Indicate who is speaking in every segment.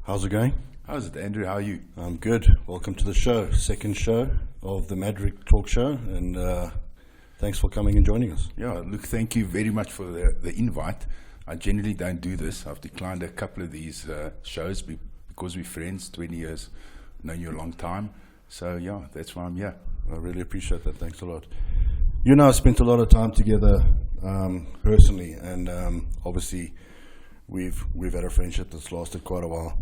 Speaker 1: How's it going?
Speaker 2: How's it, Andrew? How are you?
Speaker 1: I'm good. Welcome to the show, second show of the Maverick talk show, and thanks for coming and joining us.
Speaker 2: Yeah, look, thank you very much for the invite. I generally don't do this. I've declined a couple of these shows because we're friends, 20 years, known you a long time. So, yeah, that's why I'm here.
Speaker 1: I really appreciate that. Thanks a lot. You and I spent a lot of time together personally, and obviously we've had a friendship that's lasted quite a while.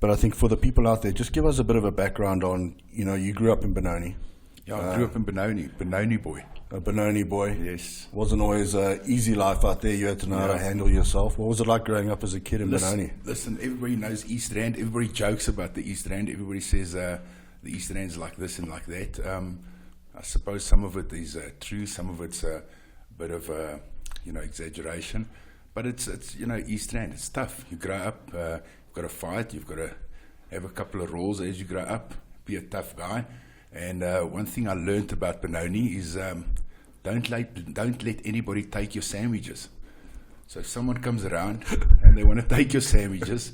Speaker 1: But I think for the people out there, just give us a bit of a background on, you grew up in Benoni.
Speaker 2: Yeah, I grew up in Benoni boy.
Speaker 1: A Benoni boy.
Speaker 2: Yes.
Speaker 1: Wasn't always an easy life out there. You had to know how to handle yourself. What was it like growing up as a kid in Benoni?
Speaker 2: Listen, everybody knows East Rand. Everybody jokes about the East Rand. Everybody says the East Rand's like this and like that. I suppose some of it is true. Some of it's a bit of exaggeration. But it's East Rand. It's tough. You grow up, you've got to fight. You've got to have a couple of roles as you grow up. Be a tough guy. And one thing I learned about Benoni is don't let anybody take your sandwiches. So if someone comes around and they want to take your sandwiches,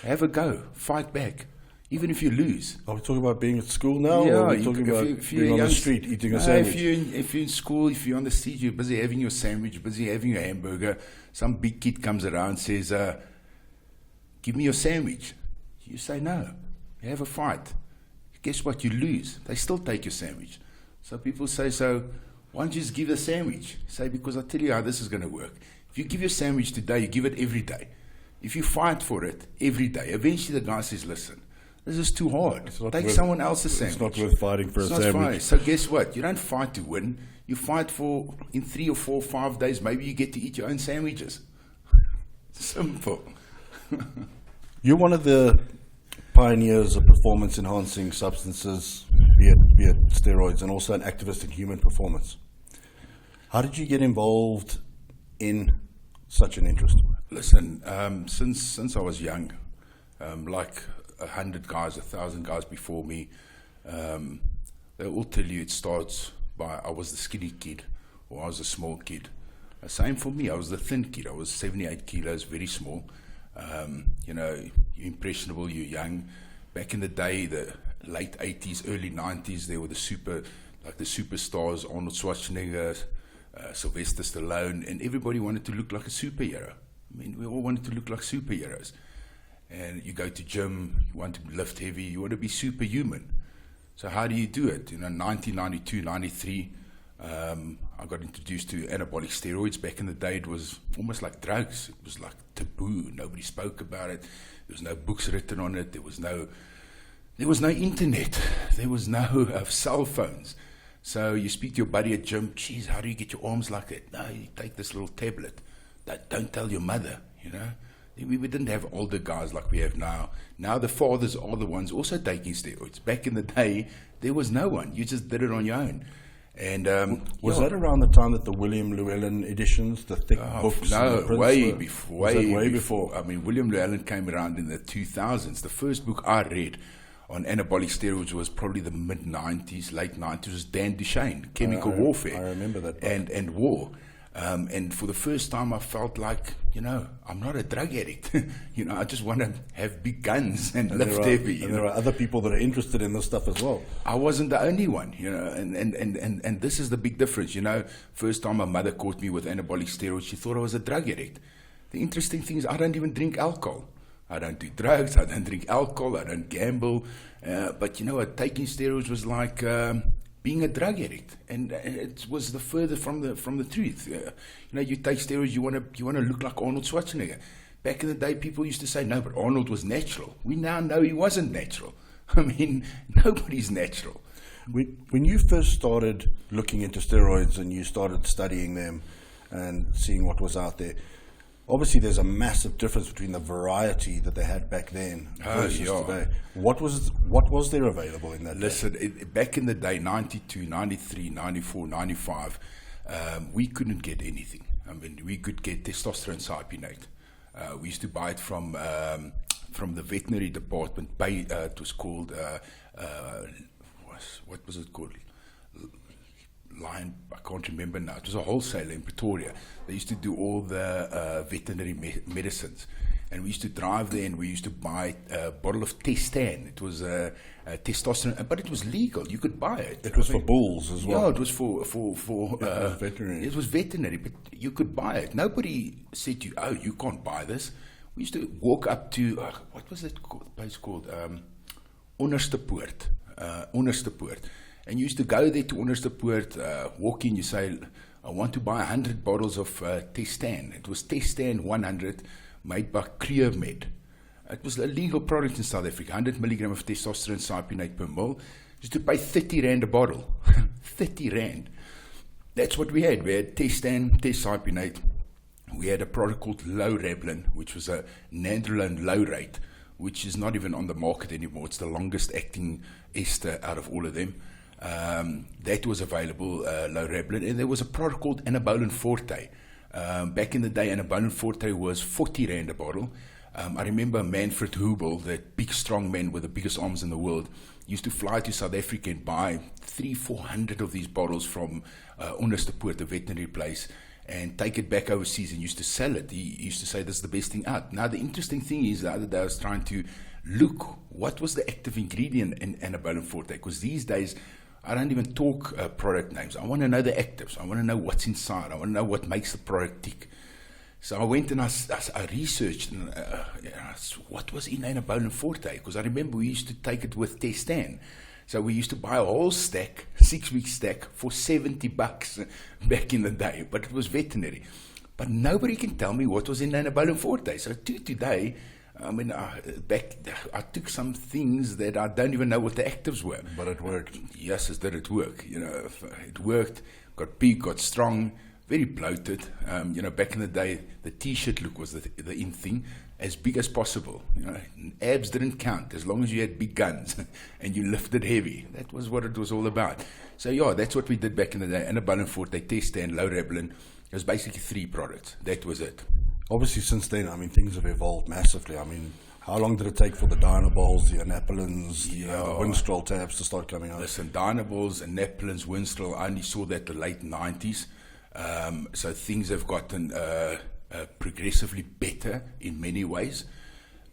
Speaker 2: have a go, fight back, even if you lose.
Speaker 1: Are we talking about being at school now, or are we talking about being on the street eating a sandwich?
Speaker 2: If you're in school, if you're on the street, you're busy having your sandwich, busy having your hamburger, some big kid comes around, says, give me your sandwich. You say no. You have a fight. Guess what? You lose. They still take your sandwich. So people say, so why don't you just give the sandwich? Say, because I tell you how this is going to work. If you give your sandwich today, you give it every day. If you fight for it every day, eventually the guy says, listen, this is too hard. Take someone else's sandwich.
Speaker 1: It's not worth fighting for a sandwich.
Speaker 2: So guess what? You don't fight to win. You fight for, in 3 or 4 or 5 days, maybe you get to eat your own sandwiches. Simple.
Speaker 1: You're one of the pioneers of performance-enhancing substances, be it steroids, and also an activist in human performance. How did you get involved in such an interest?
Speaker 2: Listen, since I was young, like 100 guys, 1,000 guys before me, they all tell you it starts by I was the skinny kid or I was a small kid. Same for me. I was the thin kid. I was 78 kilos, very small. You're impressionable, you're young. Back in the day, the late 80s, early 90s, there were the superstars, Arnold Schwarzenegger, Sylvester Stallone, and everybody wanted to look like a superhero. I mean, we all wanted to look like superheroes. And you go to gym, you want to lift heavy, you want to be superhuman. So how do you do it? 1992, 93, I got introduced to anabolic steroids. Back in the day, it was almost like drugs. It was like taboo. Nobody spoke about it. There was no books written on it. There was no internet. There was no cell phones. So you speak to your buddy at gym. Geez, how do you get your arms like that? No, you take this little tablet. Don't tell your mother. We didn't have older guys like we have now. Now the fathers are the ones also taking steroids. Back in the day, there was no one. You just did it on your own. And
Speaker 1: was that around the time that the William Llewellyn editions, the thick books?
Speaker 2: No, way before. I mean, William Llewellyn came around in the 2000s. The first book I read on anabolic steroids was probably the mid-90s, late 90s. Was Dan Duchesne, Chemical Warfare.
Speaker 1: I remember that book.
Speaker 2: And War. And for the first time, I felt like, I'm not a drug addict. I just want to have big guns and lift heavy.
Speaker 1: And there are other people that are interested in this stuff as well.
Speaker 2: I wasn't the only one, and this is the big difference. First time my mother caught me with anabolic steroids, she thought I was a drug addict. The interesting thing is I don't even drink alcohol. I don't do drugs. I don't drink alcohol. I don't gamble. But you know what? Taking steroids was like being a drug addict, and it was the further from the truth. You take steroids, you want to look like Arnold Schwarzenegger. Back in the day, people used to say, no, but Arnold was natural. We now know he wasn't natural. I mean, nobody's natural.
Speaker 1: When you first started looking into steroids and you started studying them and seeing what was out there, obviously there's a massive difference between the variety that they had back then versus today. What was there available in that day?
Speaker 2: Listen, back in the day, 92, 93, 94, 95, we couldn't get anything. I mean, we could get testosterone cypionate. We used to buy it from the veterinary department. It was called, what was it called? Lion, I can't remember now. It was a wholesaler in Pretoria. They used to do all the veterinary medicines. and we used to drive there, and we used to buy a bottle of Testan. It was testosterone, but it was legal. You could buy it.
Speaker 1: It was for bulls as well.
Speaker 2: Yeah, it was for
Speaker 1: veterinary.
Speaker 2: It was veterinary, but you could buy it. Nobody said to you, "Oh, you can't buy this." We used to walk up to what was it called? Place called Onderstepoort. Onderstepoort. And you used to go there to Onderstepoort, walk in, you say, "I want to buy 100 bottles of Testan." It was Testan 100, made by Creamed. It was a legal product in South Africa, 100 milligram of testosterone cypionate per mil. You used to pay 30 rand a bottle. 30 rand. That's what we had. We had Testan, Cypionate. We had a product called Low-Rablin, which was a nandrolone low rate, which is not even on the market anymore. It's the longest acting ester out of all of them. That was available, Low-Rablin. And there was a product called Anabolin Forte. Back in the day, Anabolin Forte was 40 rand a bottle. I remember Manfred Hubel, that big strong man with the biggest arms in the world, used to fly to South Africa and buy 300-400 of these bottles from Onderstepoort, the veterinary place, and take it back overseas and used to sell it. He used to say, "This is the best thing out." Now, the interesting thing is, the other day I was trying to look what was the active ingredient in Anabolin Forte, because these days I don't even talk product names. I want to know the actives. I want to know what's inside. I want to know what makes the product tick. So I went and I researched and what was in Anabolin Forte, because I remember we used to take it with Testan. So we used to buy a whole stack, 6-week stack, for $70 back in the day, but it was veterinary. But nobody can tell me what was in Anabolin Forte. So today, I took some things that I don't even know what the actives were.
Speaker 1: But it worked.
Speaker 2: Yes, did it work? It worked, got big, got strong, very bloated. Back in the day, the T-shirt look was the in thing, as big as possible. Abs didn't count as long as you had big guns and you lifted heavy. That was what it was all about. So yeah, that's what we did back in the day. Anabolin Forte, Testan, Low-Rablin. It was basically 3 products. That was it.
Speaker 1: Obviously, since then, things have evolved massively. How long did it take for the Dynabols, the Anapolins, the Winstrol tabs to start coming out?
Speaker 2: Listen, Dynabols, Anapolins, Winstrol, I only saw that the late 90s. So things have gotten progressively better in many ways,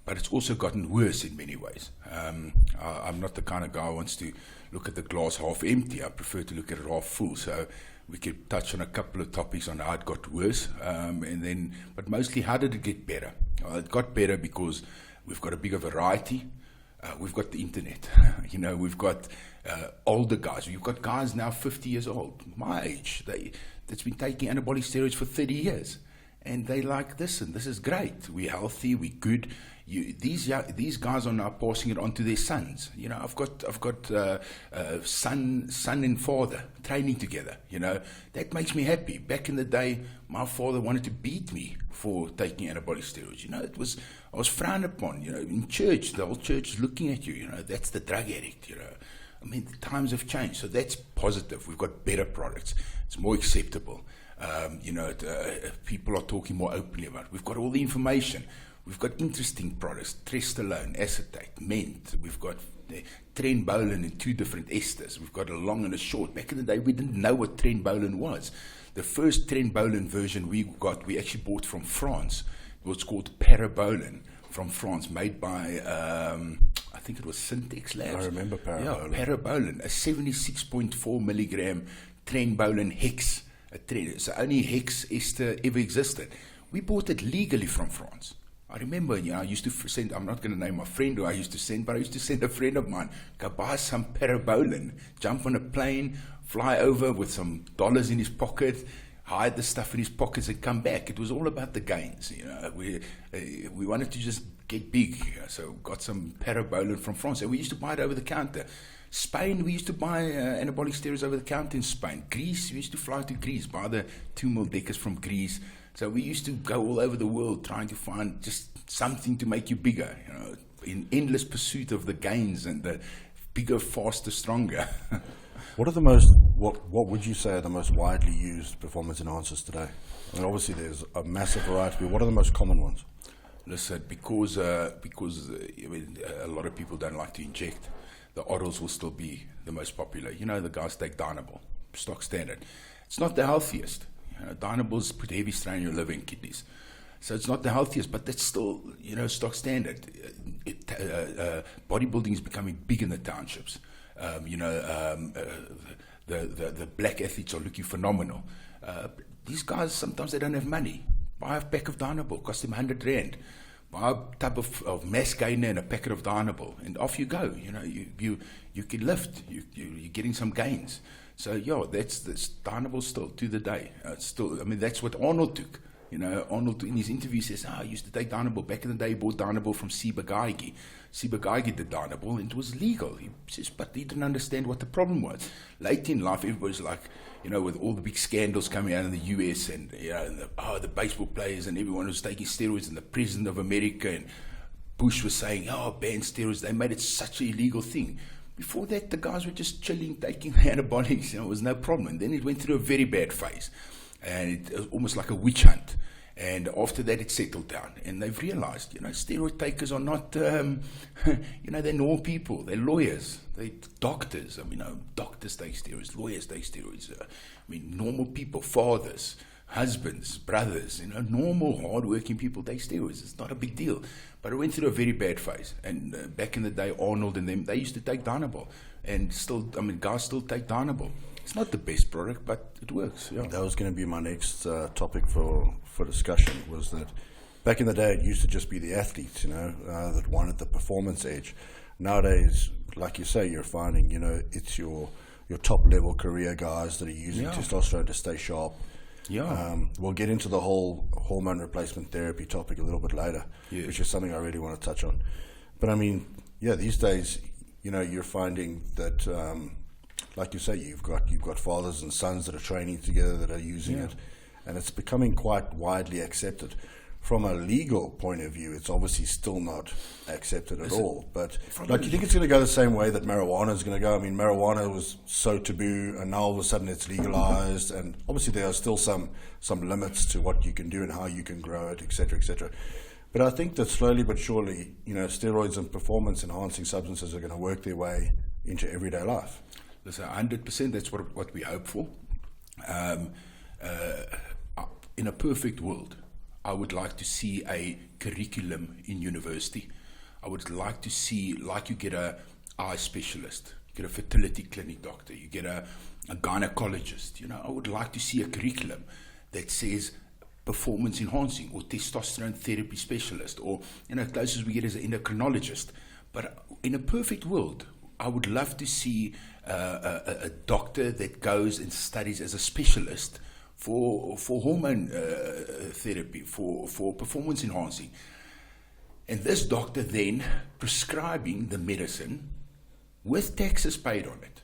Speaker 2: but it's also gotten worse in many ways. I'm not the kind of guy who wants to look at the glass half empty. I prefer to look at it half full. So we could touch on a couple of topics on how it got worse, but mostly how did it get better? It got better because we've got a bigger variety. We've got the internet. We've got older guys. You've got guys now 50 years old, my age, that's been taking anabolic steroids for 30 years. And they like, listen, this is great. We're healthy, we're good. These guys are now passing it on to their sons. I've got son and father training together. That makes me happy. Back in the day, my father wanted to beat me for taking anabolic steroids. I was frowned upon. In church, the whole church is looking at you. That's the drug addict. The times have changed, so that's positive. We've got better products. It's more acceptable. People are talking more openly about it. We've got all the information. We've got interesting products, Trestolone, acetate, Ment. We've got Trenbolone in 2 different esters. We've got a long and a short. Back in the day, we didn't know what Trenbolone was. The first Trenbolone version we actually bought from France. It was called Parabolone from France, made by, I think it was Syntex Labs.
Speaker 1: I remember Parabolone.
Speaker 2: Yeah, Parabolone, a 76.4 milligram Trenbolone hex. It's the only hex ester ever existed. We bought it legally from France. I remember, I used to send, I'm not going to name my friend who I used to send, but I used to send a friend of mine, go buy some Parabolone, jump on a plane, fly over with some dollars in his pocket, hide the stuff in his pockets and come back. It was all about the gains. We wanted to just get big, so got some Parabolone from France, and we used to buy it over the counter. Spain, we used to buy anabolic steroids over the counter in Spain. Greece, we used to fly to Greece, buy the 2 mil decas from Greece. So we used to go all over the world trying to find just something to make you bigger, in endless pursuit of the gains and the bigger, faster, stronger.
Speaker 1: What would you say are the most widely used performance enhancers today? Obviously there's a massive variety, but what are the most common ones?
Speaker 2: Listen, because a lot of people don't like to inject, the orals will still be the most popular. The guys take Dynabol, stock standard. It's not the healthiest. Dynabols put heavy strain on your liver and kidneys. So it's not the healthiest, but that's still, stock standard. Bodybuilding is becoming big in the townships. The black athletes are looking phenomenal. These guys, sometimes they don't have money. Buy a pack of Dynable, cost them 100 Rand. Buy a tub of mass gainer and a packet of Dynable, and off you go. You can lift. You're getting some gains. So that's Dynable still to the day. That's what Arnold took. Arnold in his interview says, I used to take Dynable. Back in the day, he bought Dynable from Siba Gaigi. Siba Gaigi did Dynable, and it was legal. He says, but he didn't understand what the problem was. Late in life, everybody's like, with all the big scandals coming out in the US, and the baseball players and everyone was taking steroids, and the president of America and Bush was saying, ban steroids. They made it such an illegal thing. Before that, the guys were just chilling, taking anabolics. It was no problem. And then it went through a very bad phase, and it was almost like a witch hunt. And after that, it settled down, and they've realized, steroid takers are not, they're normal people. They're lawyers. They're doctors. Doctors take steroids. Lawyers take steroids. Normal people, fathers, husbands, brothers, normal, hard-working people take steroids. It's not a big deal. But it went through a very bad phase. And back in the day, Arnold and them, they used to take Dynable. And still, guys still take Dynable. It's not the best product, but it works. Yeah.
Speaker 1: That was going to be my next topic for discussion, was that back in the day it used to just be the athletes, that wanted the performance edge. Nowadays, like you say, you're finding, it's your top level career guys that are using testosterone to stay sharp.
Speaker 2: Yeah.
Speaker 1: We'll get into the whole hormone replacement therapy topic a little bit later, which is something I really want to touch on. But these days, you're finding that, like you say, you've got fathers and sons that are training together that are using it, and it's becoming quite widely accepted. From a legal point of view, it's obviously still not accepted at all. But do you think it's going to go the same way that marijuana is going to go? Marijuana was so taboo, and now all of a sudden it's legalized, and obviously there are still some limits to what you can do and how you can grow it, et cetera, et cetera. But I think that slowly but surely, steroids and performance-enhancing substances are going to work their way into everyday life.
Speaker 2: Listen, 100%, that's what we hope for. In a perfect world, I would like to see a curriculum in university. I would like to see, like you get a eye specialist, you get a fertility clinic doctor, you get a gynecologist. I would like to see a curriculum that says performance enhancing or testosterone therapy specialist, or closest we get is an endocrinologist. But in a perfect world, I would love to see a doctor that goes and studies as a specialist for hormone therapy, for performance enhancing. And this doctor then prescribing the medicine with taxes paid on it.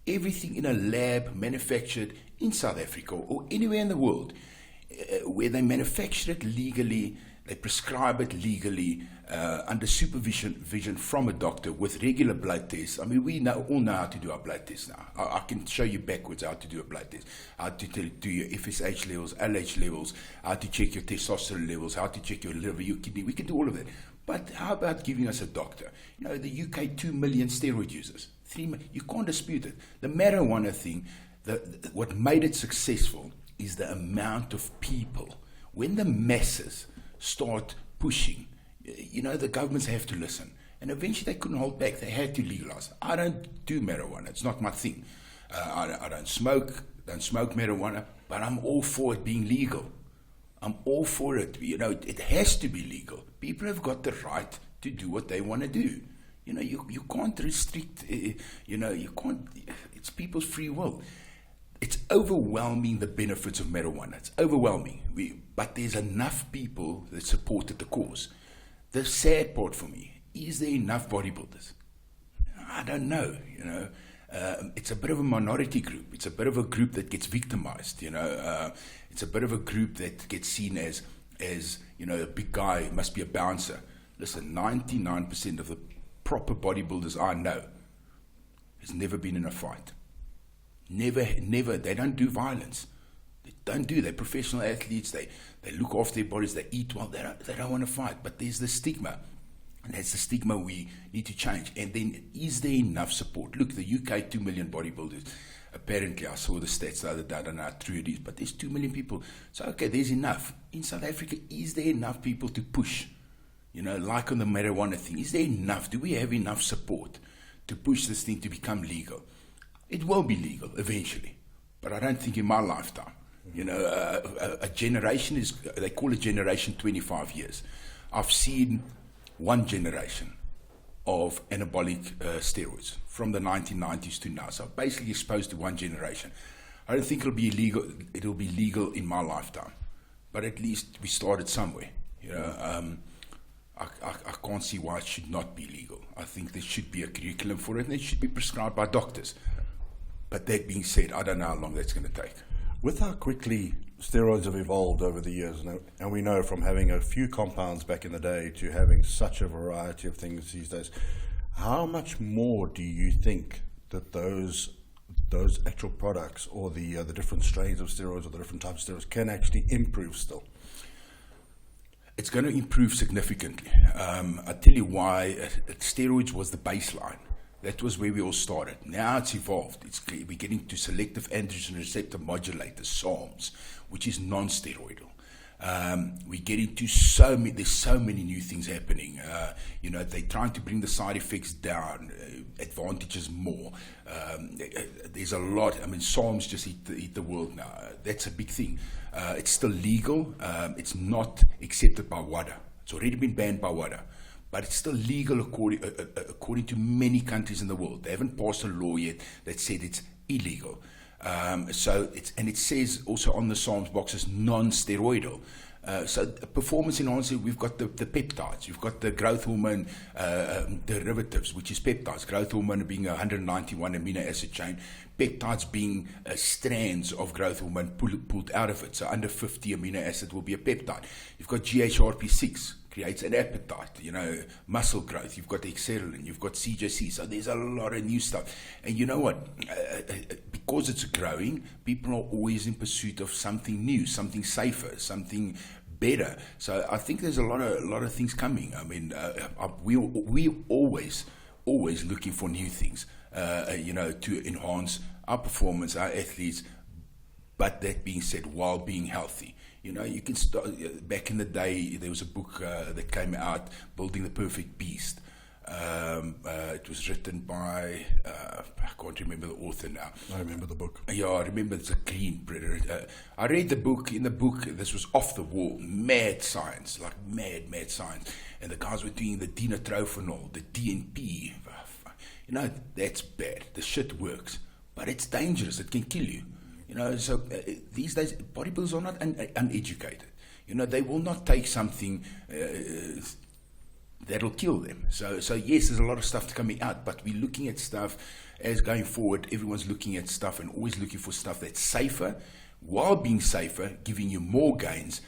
Speaker 2: Everything in a lab manufactured in South Africa or anywhere in the world, where they manufacture it legally, they prescribe it legally, under supervision from a doctor with regular blood tests. We all know how to do our blood tests now. I can show you backwards how to do a blood test, how to do your FSH levels, LH levels, how to check your testosterone levels, how to check your liver, your kidney. We can do all of that. But how about giving us a doctor? The UK, 2 million steroid users. 3 million. You can't dispute it. The marijuana thing, what made it successful is the amount of people. When the masses start pushing, the governments have to listen. And eventually they couldn't hold back. They had to legalize. I don't do marijuana. It's not my thing. I don't smoke marijuana, but I'm all for it being legal. I'm all for it. It has to be legal. People have got the right to do what they want to do. You can't restrict, you can't, it's people's free will. It's overwhelming, the benefits of marijuana. It's overwhelming. But there's enough people that supported the cause. The sad part for me, is there enough bodybuilders? I don't know, It's a bit of a minority group. It's a bit of a group that gets victimized, It's a bit of a group that gets seen as a big guy, must be a bouncer. Listen, 99% of the proper bodybuilders I know has never been in a fight. Never. They don't do violence. They're professional athletes. They look after their bodies. They eat well. They don't want to fight. But there's the stigma. And that's the stigma we need to change. And then, is there enough support? Look, the UK, 2 million bodybuilders. apparently, I saw the stats the other day, I don't know how true it is, but there's 2 million people. So, okay, there's enough. In South Africa, is there enough people to push? You know, like on the marijuana thing, is there enough? Do we have enough support to push this thing to become legal? It will be legal eventually, but I don't think in my lifetime. You know, a generation is, they call it generation 25 years. I've seen one generation of anabolic steroids from the 1990s to now. So I'm basically exposed to one generation. I don't think it'll be legal in my lifetime, but at least we started somewhere. You know, I can't see why it should not be legal. I think there should be a curriculum for it, and it should be prescribed by doctors. But that being said, I don't know how long that's going to take.
Speaker 1: With how quickly steroids have evolved over the years, and we know from having a few compounds back in the day to having such a variety of things these days, how much more do you think that those actual products or the different strains of steroids or the different types of steroids can actually improve still?
Speaker 2: It's going to improve significantly. I'll tell you why. Steroids was the baseline. That was where we all started. Now it's evolved. We're getting to selective androgen receptor modulators, SARMs, which is non-steroidal. We're getting to there's so many new things happening. You know, they're trying to bring the side effects down, advantages more. There's a lot. I mean, SARMs just eat the world now. That's a big thing. It's still legal. It's not accepted by WADA. It's already been banned by WADA. But it's still legal according to many countries in the world. They haven't passed a law yet that said it's illegal. So it says also on the SARMs boxes non-steroidal. So performance enhancer, we've got the peptides, you've got the growth hormone derivatives, which is peptides. Growth hormone being a 191 amino acid chain, peptides being strands of growth hormone pulled out of it. So under 50 amino acid will be a peptide. You've got GHRP6. Creates an appetite, you know, muscle growth. You've got Exerlin, you've got CJC. So there's a lot of new stuff. And you know what? Because it's growing, people are always in pursuit of something new, something safer, something better. So I think there's a lot of things coming. I mean, we always looking for new things, you know, to enhance our performance, our athletes. But that being said, while being healthy. You know, you can start. Back in the day, there was a book that came out, Building the Perfect Beast. It was written by, I can't remember the author now.
Speaker 1: I remember the book.
Speaker 2: Yeah, I remember it's a green predator. I read the book. In the book, this was off the wall, mad science, like mad science. And the guys were doing the dinotrophanol, the DNP. You know, that's bad. The shit works. But it's dangerous. It can kill you. You know, so these days, bodybuilders are not uneducated. You know, they will not take something that'll kill them. So yes, there's a lot of stuff coming out, but we're looking at stuff as going forward. Everyone's looking at stuff and always looking for stuff that's safer, while being safer, giving you more gains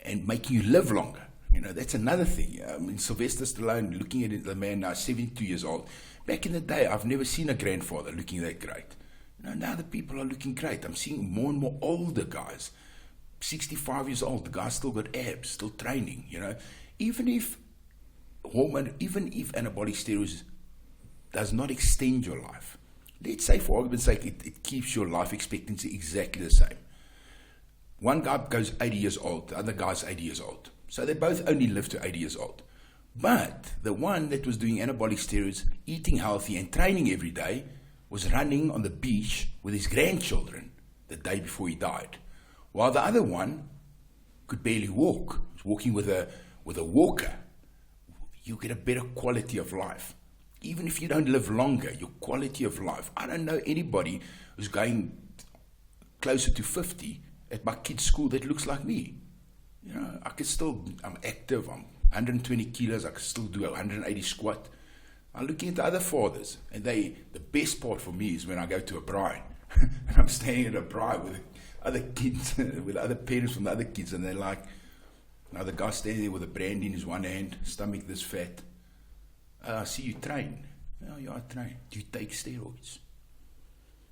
Speaker 2: and making you live longer. You know, that's another thing. I mean, Sylvester Stallone, looking at the man now, 72 years old. Back in the day, I've never seen a grandfather looking that great. Now the people are looking great. I'm seeing more and more older guys, 65 years old. The guy's still got abs, still training. You know, even if anabolic steroids does not extend your life, let's say for argument's sake, it keeps your life expectancy exactly the same. One guy goes 80 years old, the other guy's 80 years old. So they both only live to 80 years old. But the one that was doing anabolic steroids, eating healthy and training every day, was running on the beach with his grandchildren the day before he died, while the other one could barely walk. He was walking with a walker. You get a better quality of life. Even if you don't live longer, your quality of life. I don't know anybody who's going closer to 50 at my kid's school that looks like me. You know, I'm active, I'm 120 kilos, I can still do a 180 squat. I'm looking at the other fathers, and the best part for me is when I go to a braai, and I'm staying at a braai with other kids, with other parents from the other kids, and they're like, now the guy standing there with a brandy in his one hand, stomach this fat. I see you train. Oh, yeah, I train. Do you take steroids?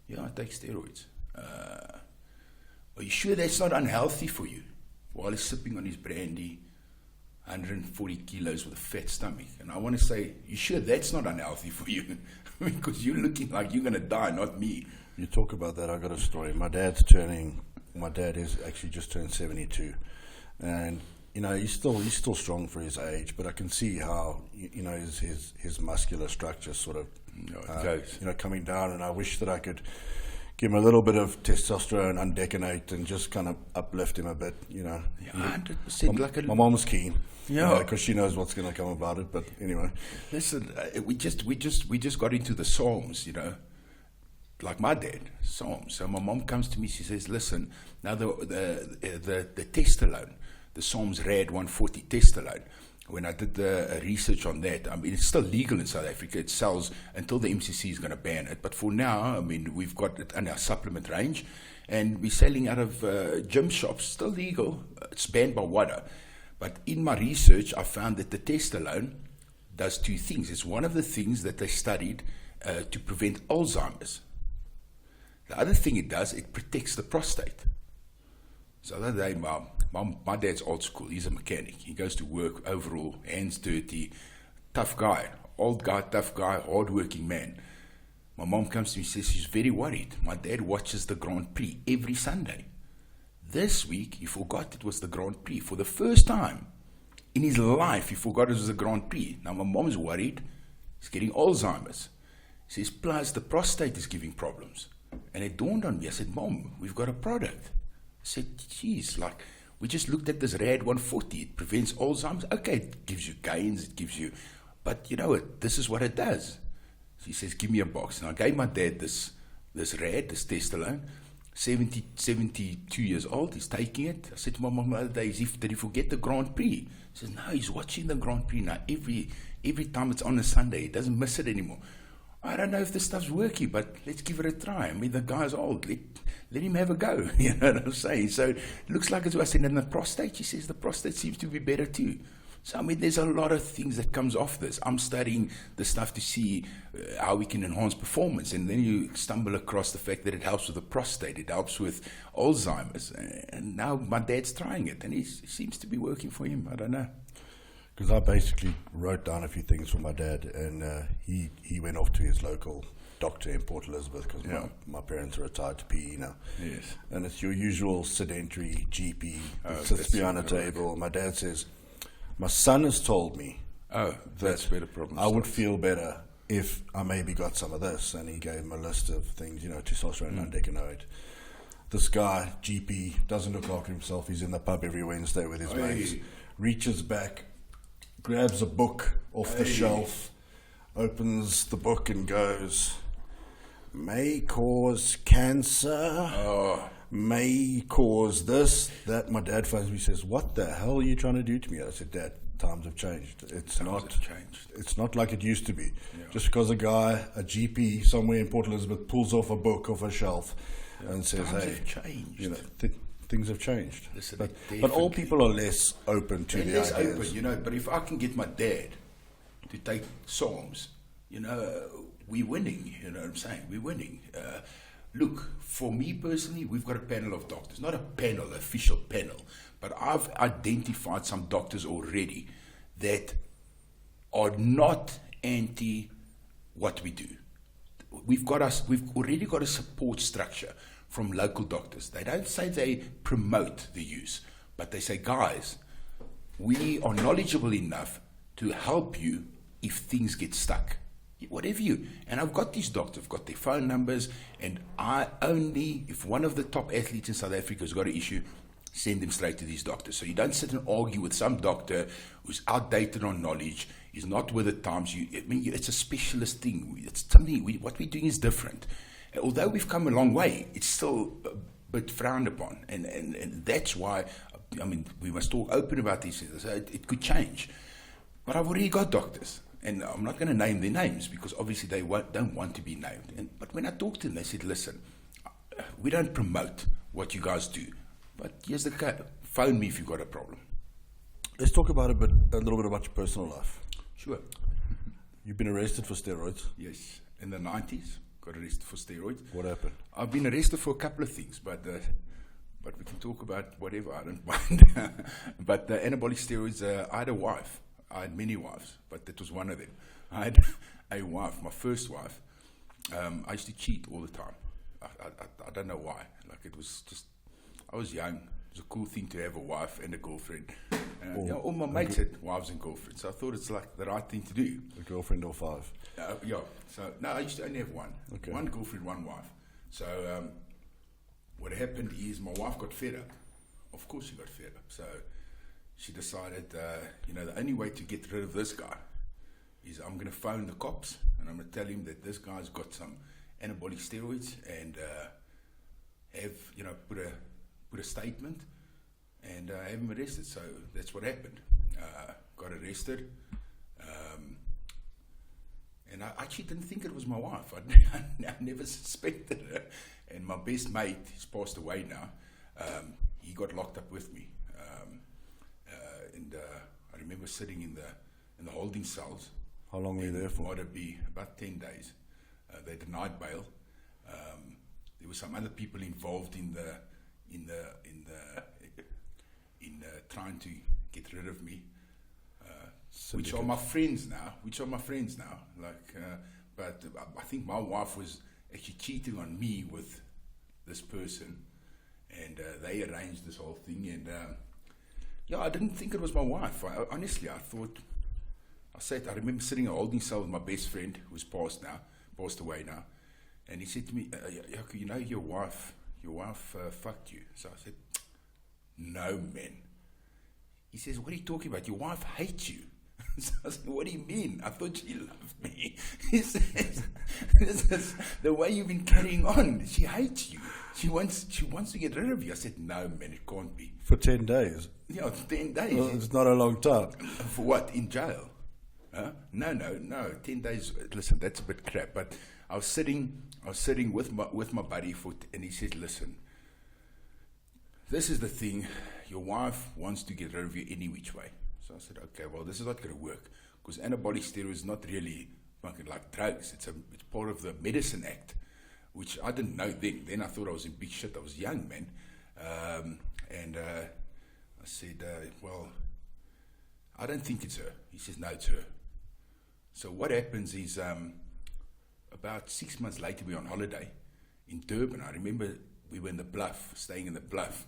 Speaker 2: Yeah, I take steroids. Are you sure that's not unhealthy for you? While he's sipping on his brandy, 140 kilos with a fat stomach. And I want to say, you sure that's not unhealthy for you? Because you're looking like you're going to die, not me.
Speaker 1: You talk about that. I got a story. My dad is actually just turned 72, and he's still strong for his age. But I can see how his muscular structure sort of coming down. And I wish that I could give him a little bit of testosterone, undeconate, and just kind of uplift him a bit.
Speaker 2: 100%.
Speaker 1: My mom's keen.
Speaker 2: Yeah,
Speaker 1: because she knows what's going to come about it. But anyway,
Speaker 2: listen, we just got into the Psalms, like my dad, Psalms. So my mom comes to me, she says, listen, now the test alone, the Psalms Rad 140 test alone. When I did the research on that, I mean, it's still legal in South Africa. It sells until the MCC is going to ban it. But for now, I mean, we've got it in our supplement range, and we're selling out of gym shops. Still legal. It's banned by WADA. But in my research, I found that the test alone does two things. It's one of the things that they studied to prevent Alzheimer's. The other thing it does, it protects the prostate. So the other day, my dad's old school. He's a mechanic. He goes to work overall, hands dirty, tough guy, old guy, tough guy, hard-working man. My mom comes to me and says she's very worried. My dad watches the Grand Prix every Sunday. This week, he forgot it was the Grand Prix. For the first time in his life, he forgot it was the Grand Prix. Now, my mom's worried. He's getting Alzheimer's. She says, plus the prostate is giving problems. And it dawned on me. I said, Mom, we've got a product. I said, geez, we just looked at this Rad 140. It prevents Alzheimer's. Okay, it gives you gains. It gives you... But you know what? This is what it does. She says, give me a box. And I gave my dad this Rad, this Testalone. 72 years old, he's taking it. I said to my mom the other day, did he forget the Grand Prix? He says, no, he's watching the Grand Prix now. Every time it's on a Sunday, he doesn't miss it anymore. I don't know if this stuff's working, but let's give it a try. I mean, the guy's old. Let him have a go. You know what I'm saying? So it looks like, as I said, in the prostate, she says the prostate seems to be better too. So, I mean, there's a lot of things that comes off this. I'm studying the stuff to see how we can enhance performance. And then you stumble across the fact that it helps with the prostate. It helps with Alzheimer's. And now my dad's trying it, and it seems to be working for him. I don't know.
Speaker 1: Because I basically wrote down a few things for my dad, and he went off to his local doctor in Port Elizabeth, because my parents are retired to PE now.
Speaker 2: Yes.
Speaker 1: And it's your usual sedentary GP that sits behind a table. My dad says, my son has told me
Speaker 2: that's where the problem
Speaker 1: I would feel better if I maybe got some of this. And he gave him a list of things, testosterone, undecanoate. This guy, GP, doesn't look after himself. He's in the pub every Wednesday with his mates. Reaches back, grabs a book off the shelf, opens the book and goes, may cause cancer, may cause this, that. My dad phones me, says, what the hell are you trying to do to me? I said, Dad, times have changed. It's not like it used to be. Yeah. Just because a GP somewhere in Port Elizabeth pulls off a book off a shelf and says,
Speaker 2: times
Speaker 1: hey,
Speaker 2: have changed.
Speaker 1: Things have changed.
Speaker 2: Listen,
Speaker 1: but all people are less open to the ideas.
Speaker 2: Open, but if I can get my dad to take Psalms, we're winning. You know what I'm saying? We're winning. Look, for me personally, we've got a panel of doctors. Not a panel, official panel, but I've identified some doctors already that are not anti what we do. We've already got a support structure from local doctors. They don't say they promote the use, but they say, guys, we are knowledgeable enough to help you if things get stuck. Whatever and I've got these doctors, I've got their phone numbers, and if one of the top athletes in South Africa has got an issue, send them straight to these doctors. So you don't sit and argue with some doctor who's outdated on knowledge, is not with the times. It's a specialist thing. It's something, what we're doing is different. Although we've come a long way, it's still a bit frowned upon. And that's why, we must talk open about these things. It could change. But I've already got doctors. And I'm not going to name their names because obviously they don't want to be named. But when I talked to them, they said, listen, we don't promote what you guys do. But here's the code. Phone me if you've got a problem.
Speaker 1: Let's talk about a little bit about your personal life.
Speaker 2: Sure.
Speaker 1: You've been arrested for steroids?
Speaker 2: Yes. In the 90s, got arrested for steroids.
Speaker 1: What happened?
Speaker 2: I've been arrested for a couple of things, but we can talk about whatever. I don't mind. But the anabolic steroids, I had a wife. I had many wives, but that was one of them. I had a wife, my first wife. I used to cheat all the time. I don't know why. Like, it was just, I was young. It was a cool thing to have a wife and a girlfriend. All my mates had wives and girlfriends, so I thought it's like the right thing to do.
Speaker 1: A girlfriend or 5?
Speaker 2: Yeah. So, no, I used to only have one.
Speaker 1: Okay.
Speaker 2: One girlfriend, one wife. So, what happened is my wife got fed up. Of course she got fed up. So, she decided, the only way to get rid of this guy is I'm going to phone the cops and I'm going to tell him that this guy's got some anabolic steroids and put a statement and have him arrested. So that's what happened. Got arrested. And I actually didn't think it was my wife. I never suspected her. And my best mate, he's passed away now, he got locked up with me. And I remember sitting in the holding cells.
Speaker 1: How long were you there for?
Speaker 2: Might have been about 10 days. They denied bail. There were some other people involved in trying to get rid of me, which are my friends now. But I think my wife was actually cheating on me with this person, and they arranged this whole thing. And I didn't think it was my wife. Honestly, I thought. I remember sitting in a holding cell with my best friend, who's passed away now, and he said to me, Jaco, your wife fucked you. So I said, no, man. He says, what are you talking about? Your wife hates you. So I said, what do you mean? I thought she loved me. He says, this is the way you've been carrying on. She hates you. She wants to get rid of you. I said, no, man, it can't be.
Speaker 1: For 10 days?
Speaker 2: Yeah, 10 days.
Speaker 1: Well, it's not a long time.
Speaker 2: For what? In jail? No. 10 days. Listen, that's a bit crap. But I was sitting with my buddy and he said, listen, this is the thing. Your wife wants to get rid of you any which way. So I said, okay, well, this is not going to work because anabolic steroids is not really fucking like drugs. It's part of the Medicine Act, which I didn't know then. Then I thought I was in big shit. I was young, man. And I said, well, I don't think it's her. He says, no, it's her. So what happens is about 6 months later, we were on holiday in Durban. I remember we were in the Bluff, staying in the Bluff.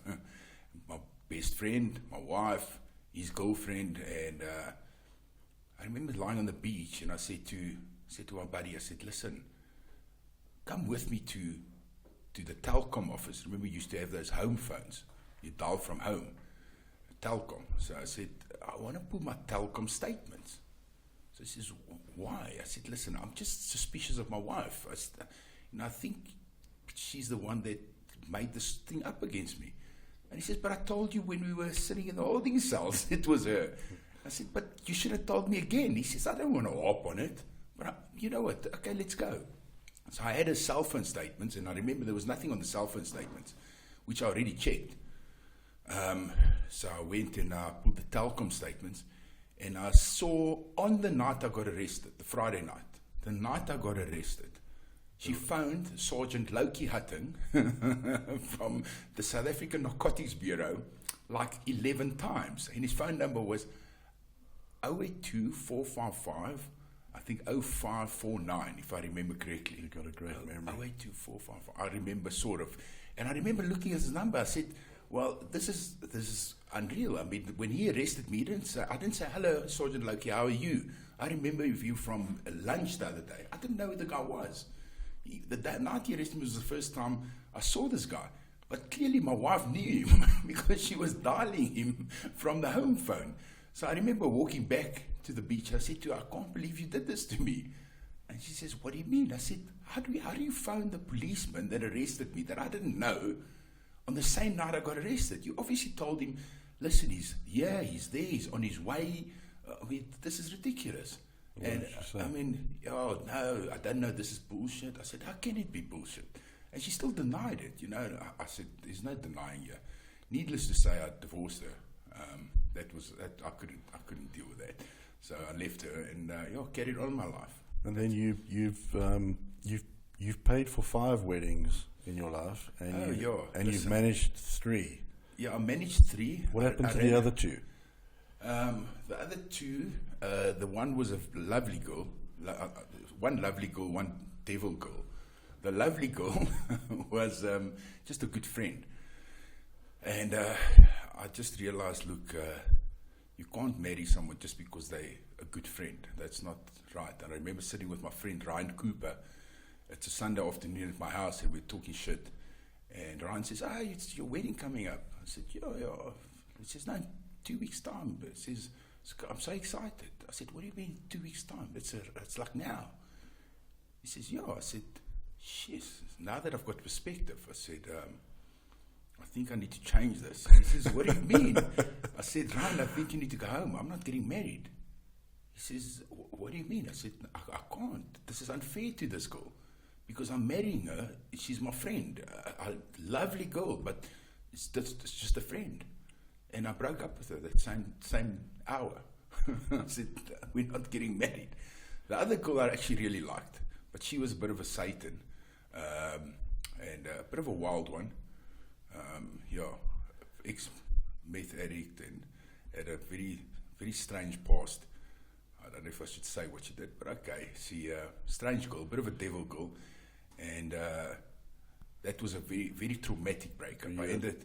Speaker 2: My best friend, my wife, his girlfriend, and I remember lying on the beach, and I said to my buddy, I said, listen, come with me to the Telkom office. Remember, we used to have those home phones. You dial from home, Telkom. So I said, I want to put my Telkom statements. So he says, why? I said, listen, I'm just suspicious of my wife. I think she's the one that made this thing up against me. And he says, but I told you when we were sitting in the holding cells, it was her. I said, but you should have told me again. He says, I don't want to hop on it. But you know what? Okay, let's go. So I had his cell phone statements, and I remember there was nothing on the cell phone statements, which I already checked. So I went and I pulled the Telkom statements, and I saw on the night I got arrested, the Friday night, the night I got arrested, she phoned Sergeant Loki Hutton from the South African Narcotics Bureau like 11 times. And his phone number was 082-455, I think 0549, if I remember correctly.
Speaker 1: You got a great memory.
Speaker 2: 082-455. I remember sort of. And I remember looking at his number. I said, well, this is unreal. I mean, when he arrested me, I didn't say, hello, Sergeant Loki, how are you? I remember you from lunch the other day. I didn't know who the guy was. The night he arrested me was the first time I saw this guy. But clearly my wife knew him because she was dialing him from the home phone. So I remember walking back to the beach. I said to her, I can't believe you did this to me. And she says, what do you mean? I said, how do you phone the policeman that arrested me that I didn't know on the same night I got arrested? You obviously told him, listen, he's there, he's on his way. I mean, this is ridiculous.
Speaker 1: What
Speaker 2: and I mean, oh no, I don't know, this is bullshit. I said, how can it be bullshit? And she still denied it, you know. I said, there's no denying you. Needless to say, I divorced her. I couldn't deal with that. So I left her and carried on my life.
Speaker 1: And then you've paid for 5 weddings in your life, and you've managed 3.
Speaker 2: Yeah, I managed 3.
Speaker 1: What happened to the other 2?
Speaker 2: The other 2, the one was a lovely girl, one lovely girl, one devil girl. the lovely girl was just a good friend. And I just realized, look, you can't marry someone just because they're a good friend. That's not right. And I remember sitting with my friend Ryan Cooper. It's a Sunday afternoon at my house, and we're talking shit. And Ryan says, it's your wedding coming up. I said, yeah. He says, no, 2 weeks' time. He says, I'm so excited. I said, what do you mean 2 weeks' time? It's like now. He says, yeah. I said, shit, now that I've got perspective, I said, I think I need to change this. He says, what do you mean? I said, Ryan, I think you need to go home. I'm not getting married. He says, what do you mean? I said, I can't. This is unfair to this girl because I'm marrying her. She's my friend, a lovely girl, but it's just a friend. And I broke up with her that same hour. I said, we're not getting married. The other girl I actually really liked, but she was a bit of a Satan and a bit of a wild one. Ex-meth addict and had a very, very strange past. I don't know if I should say what she did, but okay. She, strange girl, a bit of a devil girl. And that was a very, very traumatic breakup.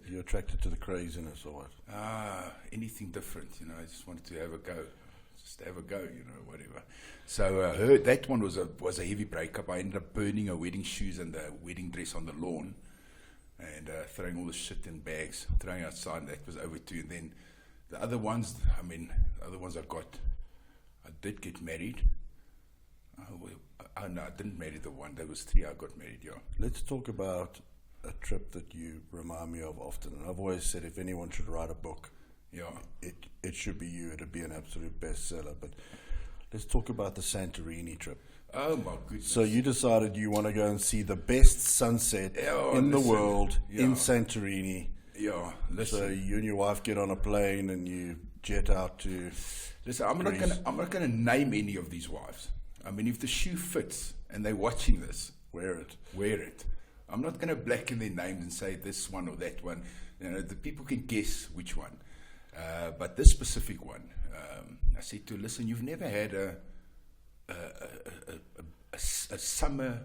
Speaker 1: You're attracted to the craziness or what?
Speaker 2: Anything different, I just wanted to have a go. Just have a go, whatever. So that one was a heavy breakup. I ended up burning her wedding shoes and the wedding dress on the lawn. And throwing all the shit in bags, throwing outside, and that was over too. And then the other ones, I did get married. No, I didn't marry the one. There was 3 I got married, yeah.
Speaker 1: Let's talk about a trip that you remind me of often. And I've always said if anyone should write a book, it should be you. It'd be an absolute bestseller. But let's talk about the Santorini trip.
Speaker 2: Oh my goodness.
Speaker 1: So you decided you want to go and see the best sunset in the world in Santorini.
Speaker 2: Yeah, listen.
Speaker 1: So you and your wife get on a plane and you jet out to
Speaker 2: Listen, I'm not gonna name any of these wives. I mean, if the shoe fits and they're watching this,
Speaker 1: wear it.
Speaker 2: I'm not gonna blacken their names and say this one or that one. The people can guess which one. But this specific one, I said to her, listen, you've never had a summer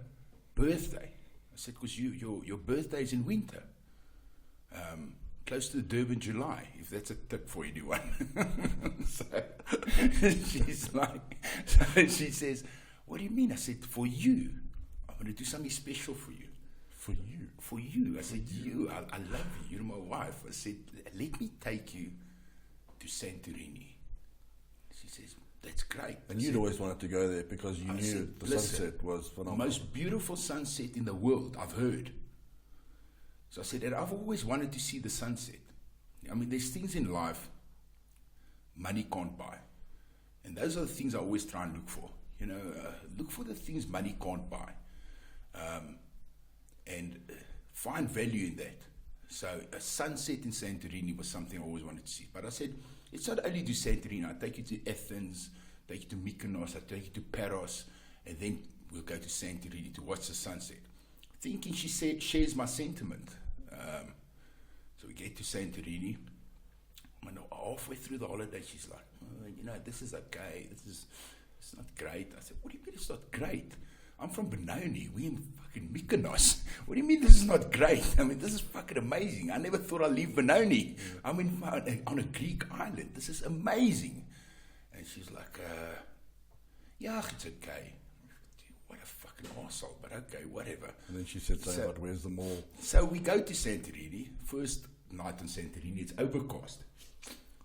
Speaker 2: birthday. I said, because your birthday is in winter, close to the Durban July, if that's a tip for anyone. So she says, what do you mean? I said, for you. I'm going to do something special for you. For you. I said, I love you. You're my wife. I said, let me take you to Santorini. She says, that's great.
Speaker 1: And you'd always wanted to go there because you knew the sunset was phenomenal.
Speaker 2: The most beautiful sunset in the world, I've heard. So I said, and I've always wanted to see the sunset. I mean, there's things in life money can't buy. And those are the things I always try and look for. Look for the things money can't buy. And find value in that. So a sunset in Santorini was something I always wanted to see. But I said, it's not only to Santorini. I take you to Athens, take you to Mykonos, I take you to Paros, and then we'll go to Santorini to watch the sunset. Thinking she shares my sentiment. So we get to Santorini. And halfway through the holiday, she's like, this is okay. It's not great. I said, what do you mean it's not great? I'm from Benoni. We're in fucking Mykonos. What do you mean this is not great? I mean, this is fucking amazing. I never thought I'd leave Benoni. I'm on a Greek island. This is amazing. And she's like, yeah, it's okay. What a fucking arsehole, but okay, whatever.
Speaker 1: And then she said something about, where's the mall?
Speaker 2: So we go to Santorini. First night in Santorini, it's overcast.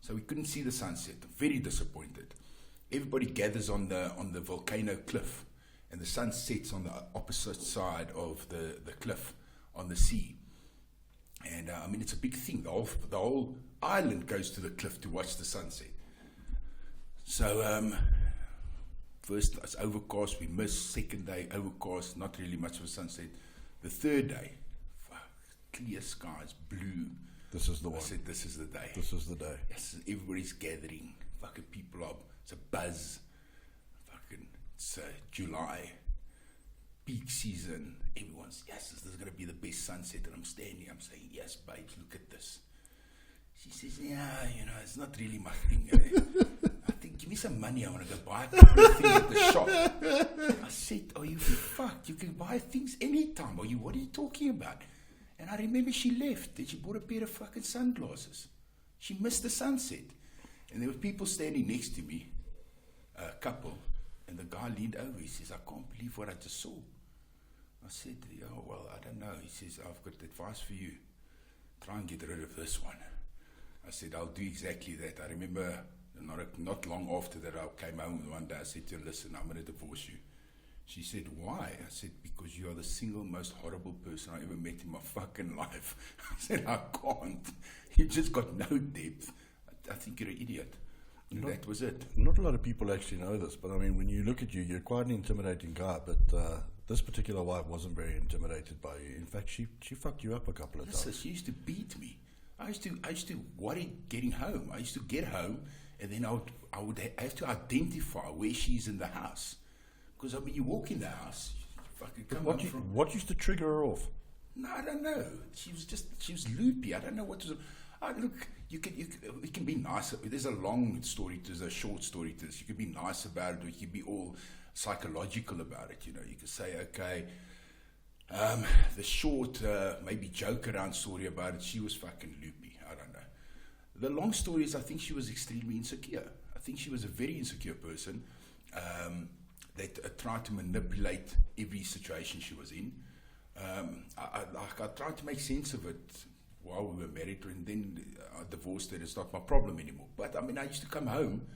Speaker 2: So we couldn't see the sunset. Very disappointed. Everybody gathers on the volcano cliff. And the sun sets on the opposite side of the cliff on the sea. And it's a big thing. The whole island goes to the cliff to watch the sunset. So first it's overcast, we missed. Second day overcast, not really much of a sunset. The third day, clear skies, blue.
Speaker 1: This is the one.
Speaker 2: I said, this is the day.
Speaker 1: This is the day.
Speaker 2: Yes, everybody's gathering. Fucking people are. It's a buzz. It's July, peak season. Everyone's, yes, this is going to be the best sunset. And I'm standing, I'm saying, yes, babes, look at this. She says, yeah, it's not really my thing. I think, give me some money, I want to go buy a couple of things at the shop. I said, are you fucked? You can buy things anytime. What are you talking about? And I remember she left, and she bought a pair of fucking sunglasses. She missed the sunset. And there were people standing next to me, a couple, and the guy leaned over. He says, I can't believe what I just saw. I said, oh, well, I don't know. He says, I've got advice for you. Try and get rid of this one. I said, I'll do exactly that. I remember not long after that, I came home one day. I said to her, listen, I'm going to divorce you. She said, why? I said, because you are the single most horrible person I ever met in my fucking life. I said, I can't. You just got no depth. I think you're an idiot. And that was it.
Speaker 1: Not a lot of people actually know this, but I mean, when you look at you, you're quite an intimidating guy, but this particular wife wasn't very intimidated by you. In fact, she fucked you up a couple of times.
Speaker 2: She used to beat me. I used to worry getting home. I used to get home, and then I would have to identify where she's in the house. Because, I mean, you walk in the house, you fucking come
Speaker 1: what used to trigger her off?
Speaker 2: No, I don't know. She was loopy. I don't know what was... look, it can be nice. There's a long story, there's a short story to this. You can be nice about it, or you can be all psychological about it. You know, you can say, okay, the short, maybe joke around story about it, she was fucking loopy. I don't know. The long story is, I think she was extremely insecure. I think she was a very insecure person that tried to manipulate every situation she was in. I tried to make sense of it while we were married, and then I divorced her. It's not my problem anymore. But I mean, I used to come home,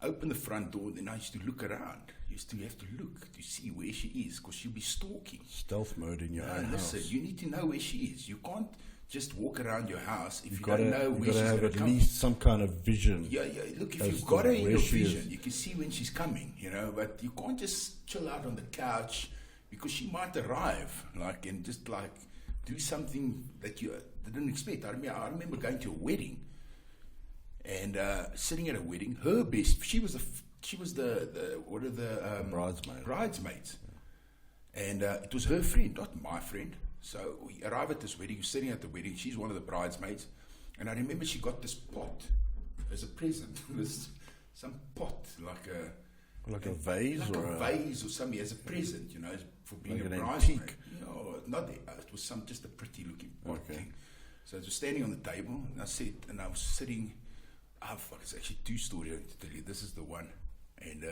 Speaker 2: open the front door, and then I used to look around. You used to have to look to see where she is, because she'll be stalking.
Speaker 1: Stealth mode in your own house.
Speaker 2: Listen, you need to know where she is. You can't just walk around your house if you don't know where she's going to come.
Speaker 1: You've got to have at least some kind of vision.
Speaker 2: Yeah. Look, if you've got her in your vision, you can see when she's coming, you know. But you can't just chill out on the couch, because she might arrive, and just do something that you didn't expect. I remember going to a wedding, and sitting at a wedding. She was the bridesmaids, and it was her friend, not my friend. So we arrive at this wedding. We're sitting at the wedding. She's one of the bridesmaids, and I remember she got this pot as a present. It was some pot, like a vase, or something, as a present, you know, for being a bridesmaid. No, not it was just a pretty looking pot thing. So I was standing on the table, and I was sitting. It's actually two stories to tell you. This is the one, and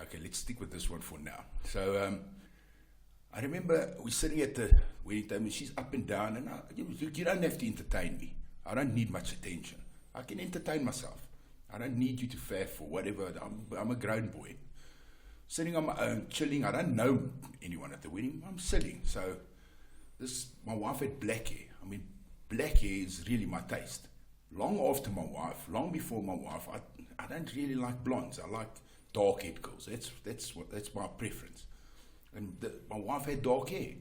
Speaker 2: okay, let's stick with this one for now. So I remember we're sitting at the wedding table, and she's up and down, and you don't have to entertain me. I don't need much attention. I can entertain myself. I don't need you to faff or whatever. I'm a grown boy. Sitting on my own, chilling. I don't know anyone at the wedding. I'm sitting. So my wife had black hair. I mean, black hair is really my taste. Long before my wife, I don't really like blondes. I like dark-haired girls. That's my preference. And my wife had dark hair.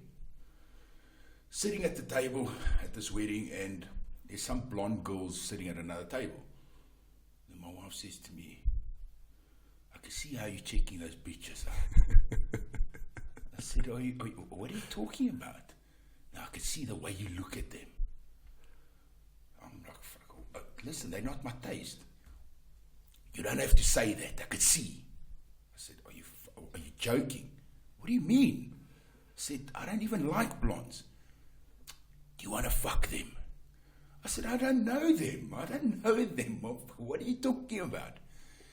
Speaker 2: Sitting at the table at this wedding, and there's some blonde girls sitting at another table. And my wife says to me, I can see how you're checking those bitches out. I said, what are you talking about? Now I can see the way you look at them. I'm like, fuck, listen, they're not my taste. You don't have to say that. I could see. I said, are you joking? What do you mean? I said, I don't even like blondes. Do you want to fuck them? I said, I don't know them. What are you talking about?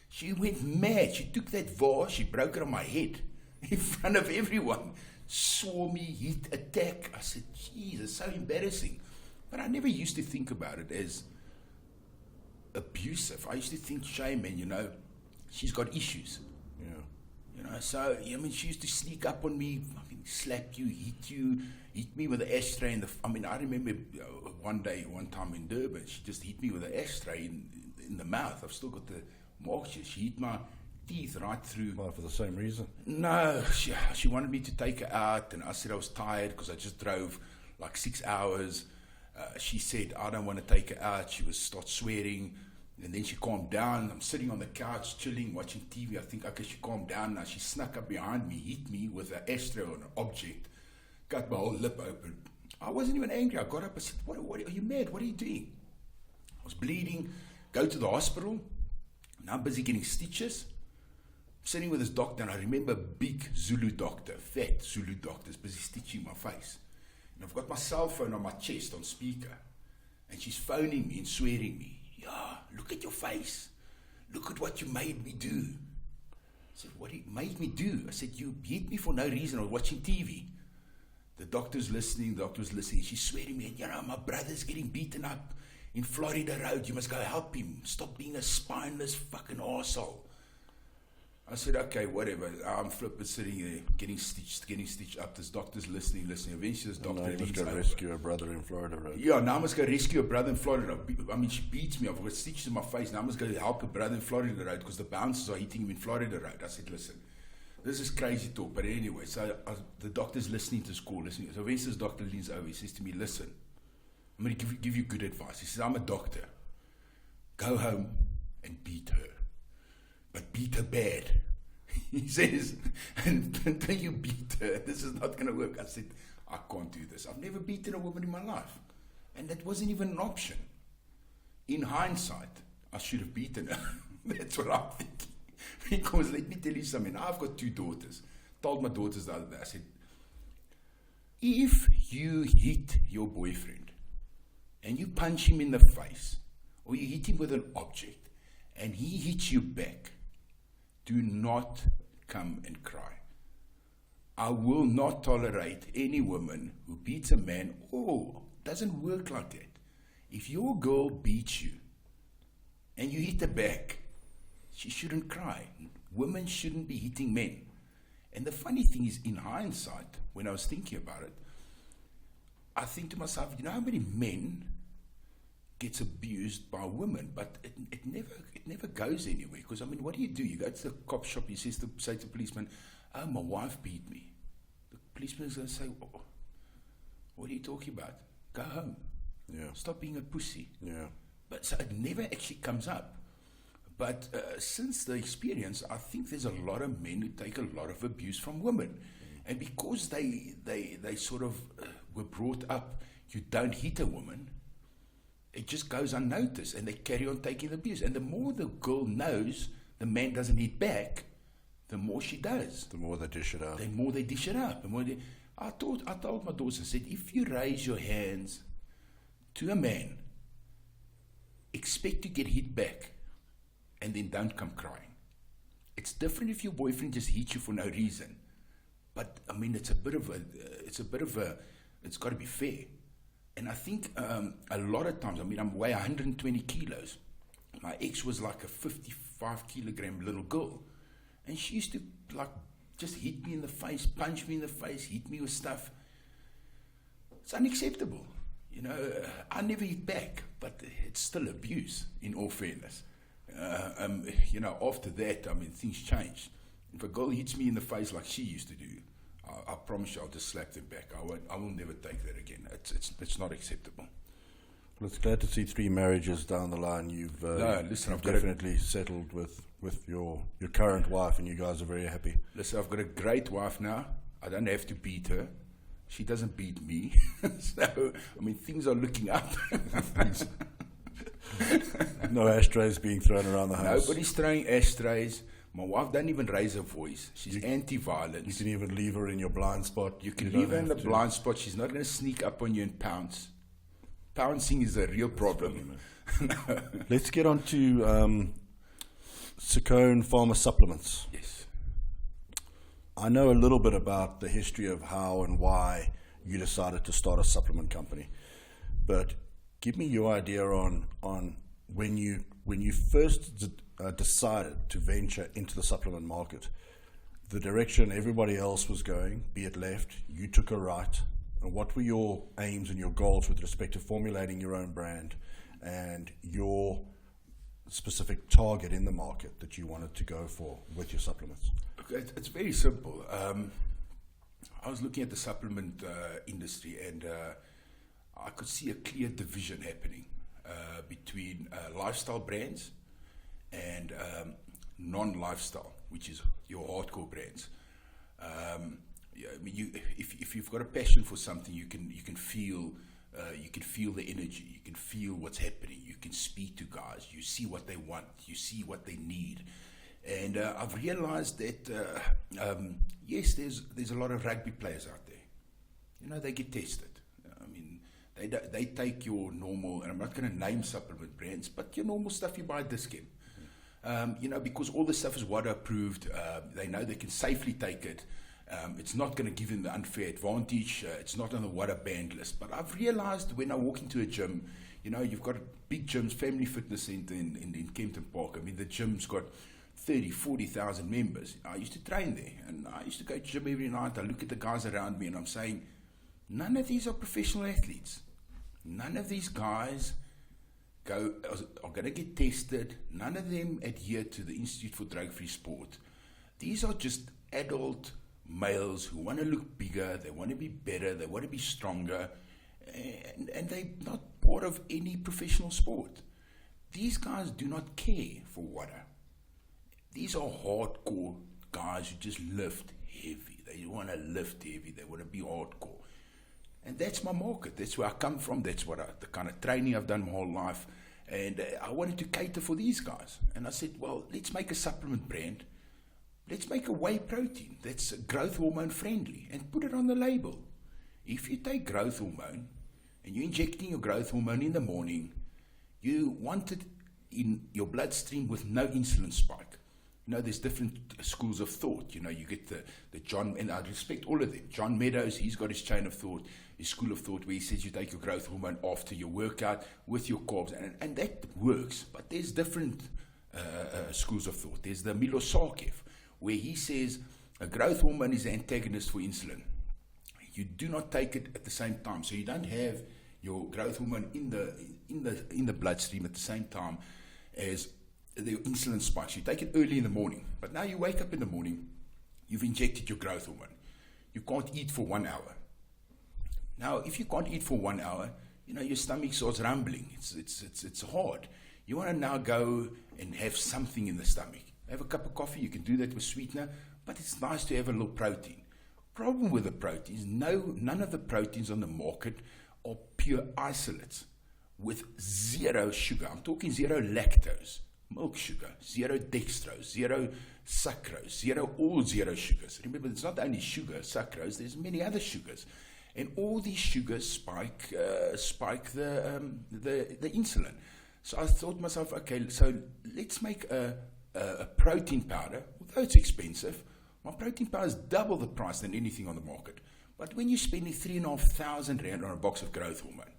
Speaker 2: She went mad. She took that vase, she broke it on my head in front of everyone. Saw me hit, attack. I said, Jesus, so embarrassing. But I never used to think about it as abusive. I used to think, shame, man, you know, she's got issues.
Speaker 1: Yeah.
Speaker 2: You know, so, I mean, she used to sneak up on me, fucking slap you, hit me with an ashtray I remember one time in Durban, she just hit me with an ashtray in the mouth. I've still got the marks here. She hit my teeth right through.
Speaker 1: Well, for the same reason?
Speaker 2: No, she wanted me to take her out, and I said I was tired because I just drove like 6 hours. She said, I don't want to take her out. She would start swearing. And then she calmed down. I'm sitting on the couch, chilling, watching TV. I think, okay, she calmed down now. She snuck up behind me, hit me with an ashtray or an object, cut my whole lip open. I wasn't even angry. I got up. I said, what are you mad? What are you doing? I was bleeding. Go to the hospital. Now I'm busy getting stitches. I'm sitting with this doctor, and I remember a big Zulu doctor, fat Zulu doctor, is busy stitching my face. And I've got my cell phone on my chest on speaker, and she's phoning me and swearing me. Yeah, look at your face. Look at what you made me do. I said, what you made me do? I said, you hit me for no reason. I was watching TV. The doctor's listening, She's swearing me, you know, my brother's getting beaten up in Florida Road. You must go help him. Stop being a spineless fucking arsehole. I said, okay, whatever. I'm flipping, sitting there, getting stitched up. This doctor's listening. Eventually this doctor
Speaker 1: leans over.
Speaker 2: Must go
Speaker 1: rescue a brother in Florida Road.
Speaker 2: Yeah, now I must go rescue a brother in Florida. I mean, she beats me. I've got stitches in my face. Now I must go help a brother in Florida Road because the bouncers are hitting him in Florida Road. I said, listen, this is crazy talk. But anyway, so the doctor's listening to this call. So eventually this doctor leans over. He says to me, listen, I'm going to give you good advice. He says, I'm a doctor. Go home and beat her. But beat her bad. He says, and until you beat her, this is not going to work. I said, I can't do this. I've never beaten a woman in my life. And that wasn't even an option. In hindsight, I should have beaten her. That's what I'm thinking. Because let me tell you something. I've got 2 daughters. Told my daughters the other day, I said, if you hit your boyfriend and you punch him in the face, or you hit him with an object, and he hits you back, do not come and cry. I will not tolerate any woman who beats a man. Oh, doesn't work like that. If your girl beats you and you hit her back, she shouldn't cry. Women shouldn't be hitting men. And the funny thing is, in hindsight, when I was thinking about it, I think to myself, you know how many men gets abused by women, but it never goes anywhere. Because I mean, what do? You go to the cop shop, you say to the policeman, oh, my wife beat me. The policeman is going to say, oh, what are you talking about? Go home.
Speaker 1: Yeah.
Speaker 2: Stop being a pussy.
Speaker 1: Yeah.
Speaker 2: But so it never actually comes up. But since the experience, I think there's a lot of men who take a lot of abuse from women. And because they sort of were brought up, you don't hit a woman, it just goes unnoticed, and they carry on taking the abuse. And the more the girl knows the man doesn't hit back, the more she does.
Speaker 1: The more they dish it out.
Speaker 2: The more they dish it out. I told my daughter, I said, if you raise your hands to a man, expect to get hit back, and then don't come crying. It's different if your boyfriend just hits you for no reason. But I mean, it's got to be fair. And I think a lot of times, I mean, I'm weigh 120 kilos. My ex was like a 55 kilogram little girl. And she used to like just hit me in the face, punch me in the face, hit me with stuff. It's unacceptable. You know, I never hit back, but it's still abuse, in all fairness. You know, after that, I mean, things changed. If a girl hits me in the face like she used to do, I promise you I'll just slap them back. I will never take that again. It's not acceptable.
Speaker 1: Well, it's glad to see 3 marriages down the line. You've definitely settled with your current wife, and you guys are very happy.
Speaker 2: Listen, I've got a great wife now. I don't have to beat her. She doesn't beat me. So, I mean, things are looking up.
Speaker 1: No ashtrays being thrown around the house.
Speaker 2: Nobody's throwing ashtrays. My wife doesn't even raise her voice. She's anti-violence.
Speaker 1: You can even leave her in your blind spot.
Speaker 2: You can leave her in the blind spot. She's not going to sneak up on you and pounce. Pouncing is a real problem.
Speaker 1: Funny, let's get on to Ciccone Pharma Supplements.
Speaker 2: Yes.
Speaker 1: I know a little bit about the history of how and why you decided to start a supplement company, but give me your idea on when you first decided to venture into the supplement market, the direction everybody else was going, be it left, you took a right, and what were your aims and your goals with respect to formulating your own brand and your specific target in the market that you wanted to go for with your supplements?
Speaker 2: Okay, it's very simple. I was looking at the supplement industry, and I could see a clear division happening between lifestyle brands and non-lifestyle, which is your hardcore brands. Yeah, I mean, if you've got a passion for something, you can feel You can feel the energy. You can feel what's happening. You can speak to guys. You see what they want. You see what they need. And I've realized that, yes, there's a lot of rugby players out there. You know, they get tested. I mean, they take your normal, and I'm not going to name supplement brands, but your normal stuff you buy at Discount. You know, because all the stuff is water approved. They know they can safely take it. It's not going to give them the unfair advantage. It's not on the water banned list. But I've realized when I walk into a gym, you know, you've got big gyms, Family Fitness Center in Kempton Park. I mean, the gym's got 30, 40,000 members. I used to train there, and I used to go to gym every night. I look at the guys around me, and I'm saying, none of these are professional athletes. None of these guys are going to get tested. None of them adhere to the Institute for Drug-Free Sport. These are just adult males who want to look bigger, they want to be better, they want to be stronger, and they're not part of any professional sport. These guys do not care for water. These are hardcore guys who just lift heavy. They want to lift heavy. They want to be hardcore. And that's my market. That's where I come from. That's what the kind of training I've done my whole life. And I wanted to cater for these guys. And I said, well, let's make a supplement brand. Let's make a whey protein that's growth hormone friendly and put it on the label. If you take growth hormone and you're injecting your growth hormone in the morning, you want it in your bloodstream with no insulin spike. You know, there's different schools of thought. You know, you get the John, and I respect all of them. John Meadows, he's got his chain of thought, his school of thought, where he says you take your growth hormone after your workout with your carbs, and that works. But there's different schools of thought. There's the Milosakev, where he says a growth hormone is an antagonist for insulin. You do not take it at the same time, so you don't have your growth hormone in the bloodstream at the same time as the insulin spikes. You take it early in the morning, but now you wake up in the morning, you've injected your growth hormone. You can't eat for 1 hour. Now, if you can't eat for 1 hour, you know, your stomach starts rumbling. It's hard. You want to now go and have something in the stomach. Have a cup of coffee. You can do that with sweetener, but it's nice to have a little protein. Problem with the proteins, none of the proteins on the market are pure isolates with zero sugar. I'm talking zero lactose, milk sugar, zero dextrose, zero sucrose, all zero sugars. Remember, it's not only sugar, sucrose, there's many other sugars. And all these sugars spike the insulin. So I thought to myself, okay, so let's make a protein powder. Although it's expensive, my protein powder is double the price than anything on the market. But when you're spending 3,500 Rand on a box of growth hormone,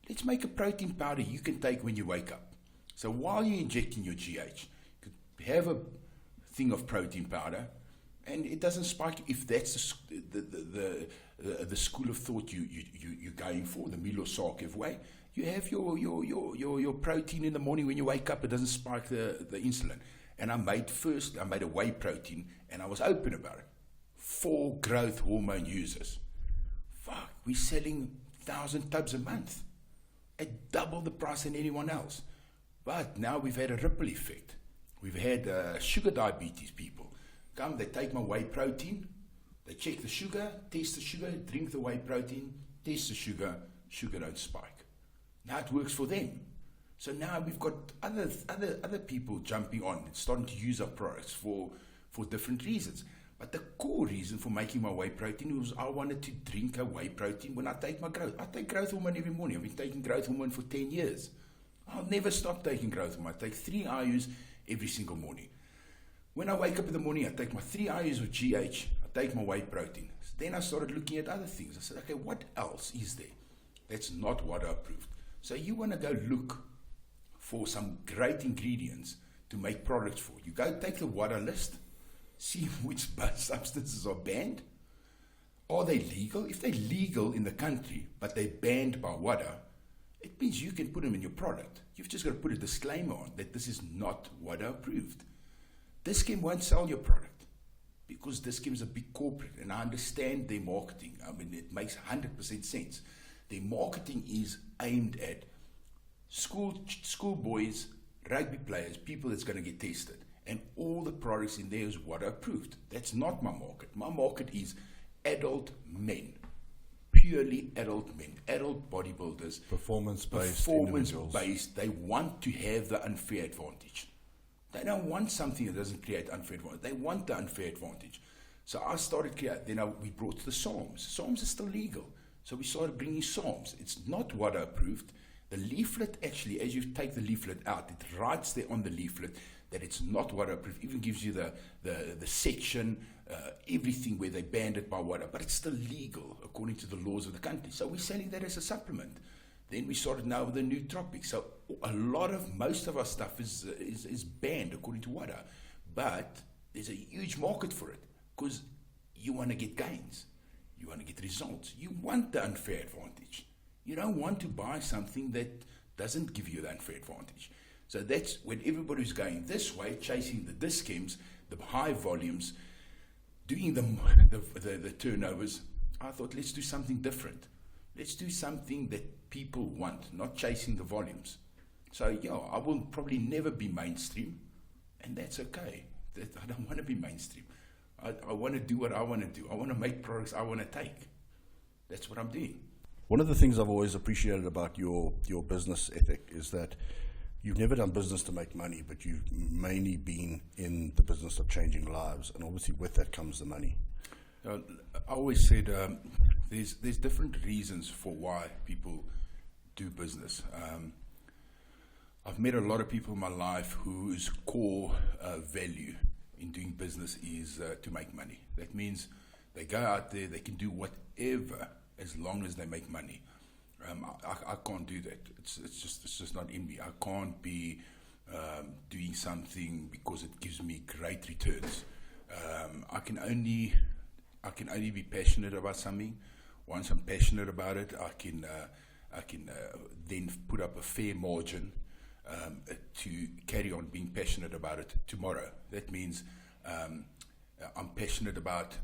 Speaker 2: let's make a protein powder you can take when you wake up. So while you're injecting your GH, you could have a thing of protein powder, and it doesn't spike. If that's the school of thought you're going for, the Milosakev way, you have your protein in the morning when you wake up. It doesn't spike the insulin. And I made a whey protein, and I was open about it. 4 growth hormone users. Fuck, we're selling 1,000 tubs a month at double the price than anyone else. But now we've had a ripple effect. We've had sugar diabetes people come, they take my whey protein, they check the sugar, test the sugar, drink the whey protein, test the sugar don't spike. Now it works for them. So now we've got other people jumping on and starting to use our products for different reasons. But the core reason for making my whey protein was I wanted to drink a whey protein when I take my growth. I take growth hormone every morning. I've been taking growth hormone for 10 years. I'll never stop taking growth hormone. I take 3 IUs every single morning. When I wake up in the morning, I take my 3 IUs of GH. I take my whey protein. Then I started looking at other things. I said, okay, what else is there that's not water approved? So you want to go look for some great ingredients to make products for. You go take the water list, see which substances are banned. Are they legal? If they're legal in the country, but they're banned by water, it means you can put them in your product. You've just got to put a disclaimer on that this is not water approved. Discount won't sell your product because Discount is a big corporate, and I understand their marketing. I mean, it makes 100% sense. Their marketing is aimed at school boys, rugby players, people that's going to get tested. And all the products in there is water approved. That's not my market. My market is adult men. purely adult men, adult bodybuilders,
Speaker 1: individuals.
Speaker 2: based. They want to have the unfair advantage. They don't want something that doesn't create unfair advantage. They want the unfair advantage. So I started creating. Then we brought the Psalms. Psalms are still legal. So we started bringing Psalms. It's not WADA approved. The leaflet actually, as you take the leaflet out, it writes there on the leaflet that it's not WADA approved. Even gives you the section, everything where they banned it by WADA. But it's still legal according to the laws of the country. So we're selling that as a supplement. Then we started now with the nootropics. So most of our stuff is banned according to WADA. But there's a huge market for it because you want to get gains. You want to get results. You want the unfair advantage. You don't want to buy something that doesn't give you the unfair advantage. So that's when everybody's going this way, chasing the discounts, the high volumes, doing the turnovers. I thought, let's do something different. Let's do something that people want, not chasing the volumes. So, I will probably never be mainstream, and that's okay. I don't want to be mainstream. I want to do what I want to do. I want to make products I want to take. That's what I'm doing.
Speaker 1: One of the things I've always appreciated about your business ethic is that you've never done business to make money, but you've mainly been in the business of changing lives, and obviously with that comes the money.
Speaker 2: I always said there's different reasons for why people do business. I've met a lot of people in my life whose core value in doing business is to make money. That means they go out there, they can do whatever as long as they make money. I can't do that. It's just not in me. I can't be doing something because it gives me great returns. I can only be passionate about something. Once I'm passionate about it, I can then put up a fair margin to carry on being passionate about it tomorrow. That means I'm passionate about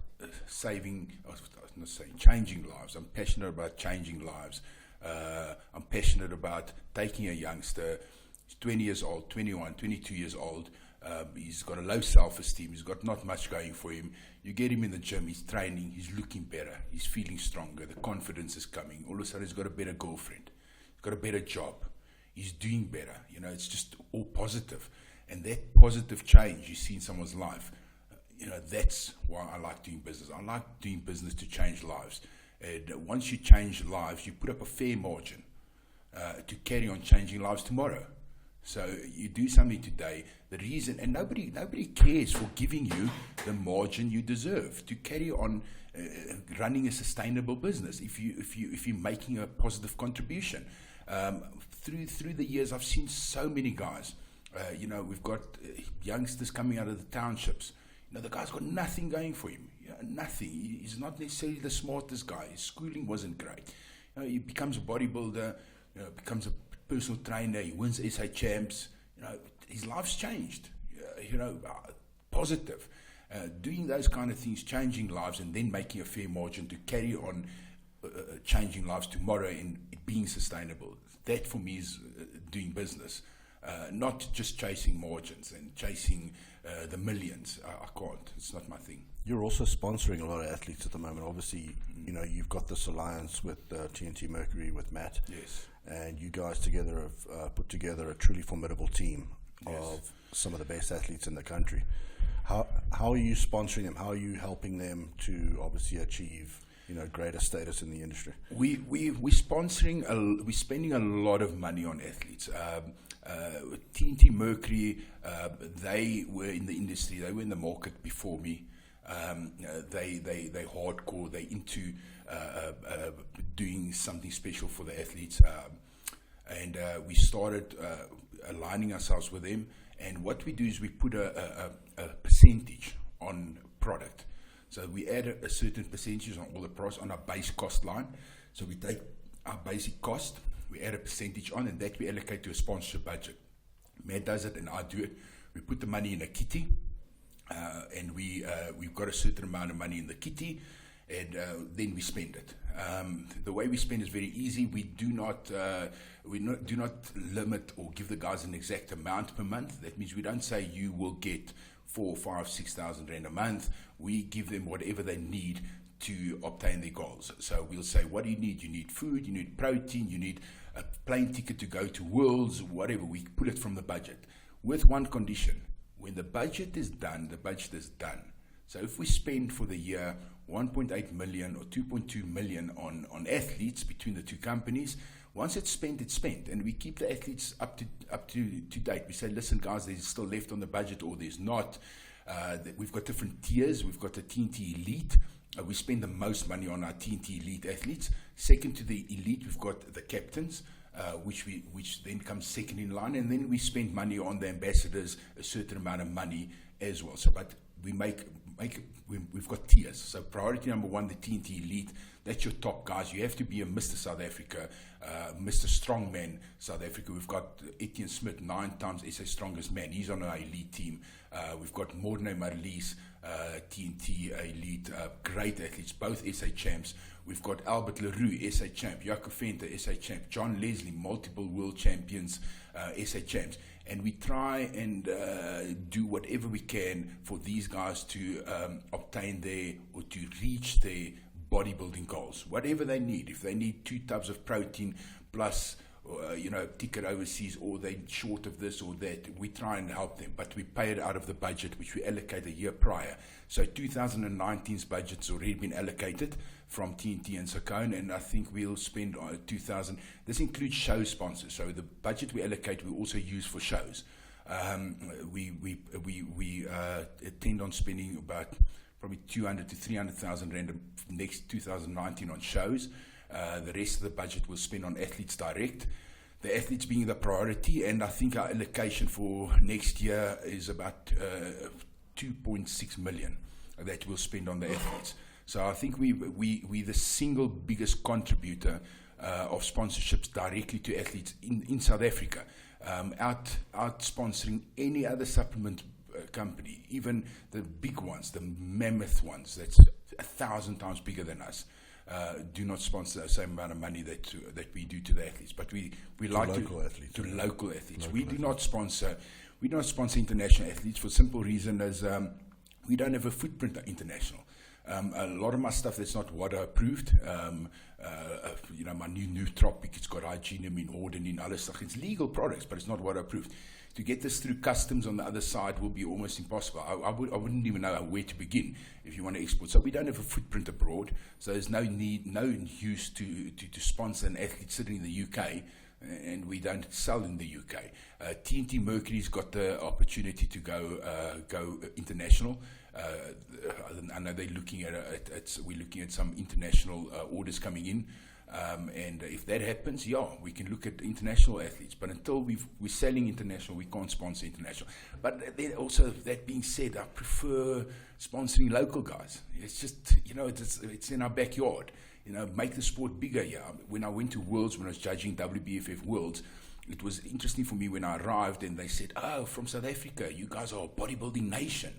Speaker 2: changing lives. I'm passionate about changing lives. I'm passionate about taking a youngster, he's 20 years old, 21, 22 years old. He's got a low self-esteem. He's got not much going for him. You get him in the gym, he's training, he's looking better, he's feeling stronger, the confidence is coming. All of a sudden, he's got a better girlfriend, he's got a better job, he's doing better. It's just all positive. And that positive change you see in someone's life, that's why I like doing business. I like doing business to change lives. And once you change lives, you put up a fair margin to carry on changing lives tomorrow. So you do something today, the reason, and nobody cares for giving you the margin you deserve to carry on running a sustainable business. If you're making a positive contribution, through the years, I've seen so many guys. We've got youngsters coming out of the townships. The guy's got nothing going for him. Nothing. He's not necessarily the smartest guy. His schooling wasn't great. He becomes a bodybuilder. Becomes a personal trainer. He wins SA champs. His life's changed. Positive. Doing those kind of things, changing lives, and then making a fair margin to carry on changing lives tomorrow and being sustainable. That for me is doing business. Not just chasing margins and chasing the millions. I can't. It's not my thing.
Speaker 1: You're also sponsoring a lot of athletes at the moment. Obviously, you've got this alliance with TNT Mercury, with Matt.
Speaker 2: Yes.
Speaker 1: And you guys together have put together a truly formidable team of some of the best athletes in the country. How are you sponsoring them? How are you helping them to obviously achieve greater status in the industry?
Speaker 2: We're sponsoring. We're spending a lot of money on athletes. TNT Mercury, they were in the industry. They were in the market before me. They hardcore. They into doing something special for the athletes. And we started aligning ourselves with them. And what we do is we put a percentage on product. So we add a certain percentage on all the products on our base cost line. So we take our basic cost, we add a percentage on, and that we allocate to a sponsorship budget. Matt does it and I do it. We put the money in a kitty, and we've got a certain amount of money in the kitty, and then we spend it. The way we spend is very easy. We do not limit or give the guys an exact amount per month. That means we don't say you will get 4,000, 5,000, 6,000 rand a month. We give them whatever they need to obtain their goals. So we'll say, what do you need? You need food, you need protein, you need a plane ticket to go to Worlds, whatever. We pull it from the budget with one condition. When the budget is done, the budget is done. So if we spend for the year 1.8 million or 2.2 million on athletes between the two companies, once it's spent, it's spent. And we keep the athletes up to date. We say, listen, guys, there's still left on the budget or there's not. We've got different tiers. We've got the TNT Elite. We spend the most money on our TNT Elite athletes. Second to the Elite, we've got the captains, which then comes second in line. And then we spend money on the ambassadors, a certain amount of money as well. So, but we've got tiers. So priority number one, the TNT Elite. That's your top guys. You have to be a Mr. South Africa, Mr. Strongman South Africa. We've got Etienne Smith, 9 times SA Strongest Man. He's on our elite team. We've got Morne Marlies, TNT Elite, great athletes, both SA champs. We've got Albert Leroux, SA champ, Jaco Venter, SA champ, John Leslie, multiple world champions, SA champs. And we try and do whatever we can for these guys to obtain or to reach their bodybuilding goals, whatever they need. If they need 2 tubs of protein plus, ticket overseas, or they're short of this or that, we try and help them. But we pay it out of the budget, which we allocate a year prior. So 2019's budget's already been allocated from TNT and Ciccone, and I think we'll spend 2,000. This includes show sponsors. So the budget we allocate, we also use for shows. We intend on spending about probably 200 to 300,000 rand next 2019 on shows. The rest of the budget we'll spend on athletes direct. The athletes being the priority, and I think our allocation for next year is about 2.6 million that we'll spend on the athletes. So I think we the single biggest contributor of sponsorships directly to athletes in South Africa, out sponsoring any other supplement company, even the big ones, the mammoth ones, that's 1,000 times bigger than us. Do not sponsor the same amount of money that we do to the athletes, but we like local athletes. We do not sponsor international athletes for simple reason as we don't have a footprint international. A lot of my stuff that's not WADA approved. My new nootropic, it's got arginine, ordinine, other stuff. It's legal products, but it's not WADA approved. To get this through customs on the other side will be almost impossible. I wouldn't even know where to begin if you want to export. So we don't have a footprint abroad. So there's no use to sponsor an athlete sitting in the UK, and we don't sell in the UK. TNT Mercury's got the opportunity to go international. I know they're looking at we're looking at some international orders coming in. And if that happens, we can look at international athletes. But until we're selling international, we can't sponsor international. But then also, that being said, I prefer sponsoring local guys. It's just, it's in our backyard. Make the sport bigger. When I went to Worlds, when I was judging WBFF Worlds, it was interesting for me when I arrived and they said, "Oh, from South Africa, you guys are a bodybuilding nation."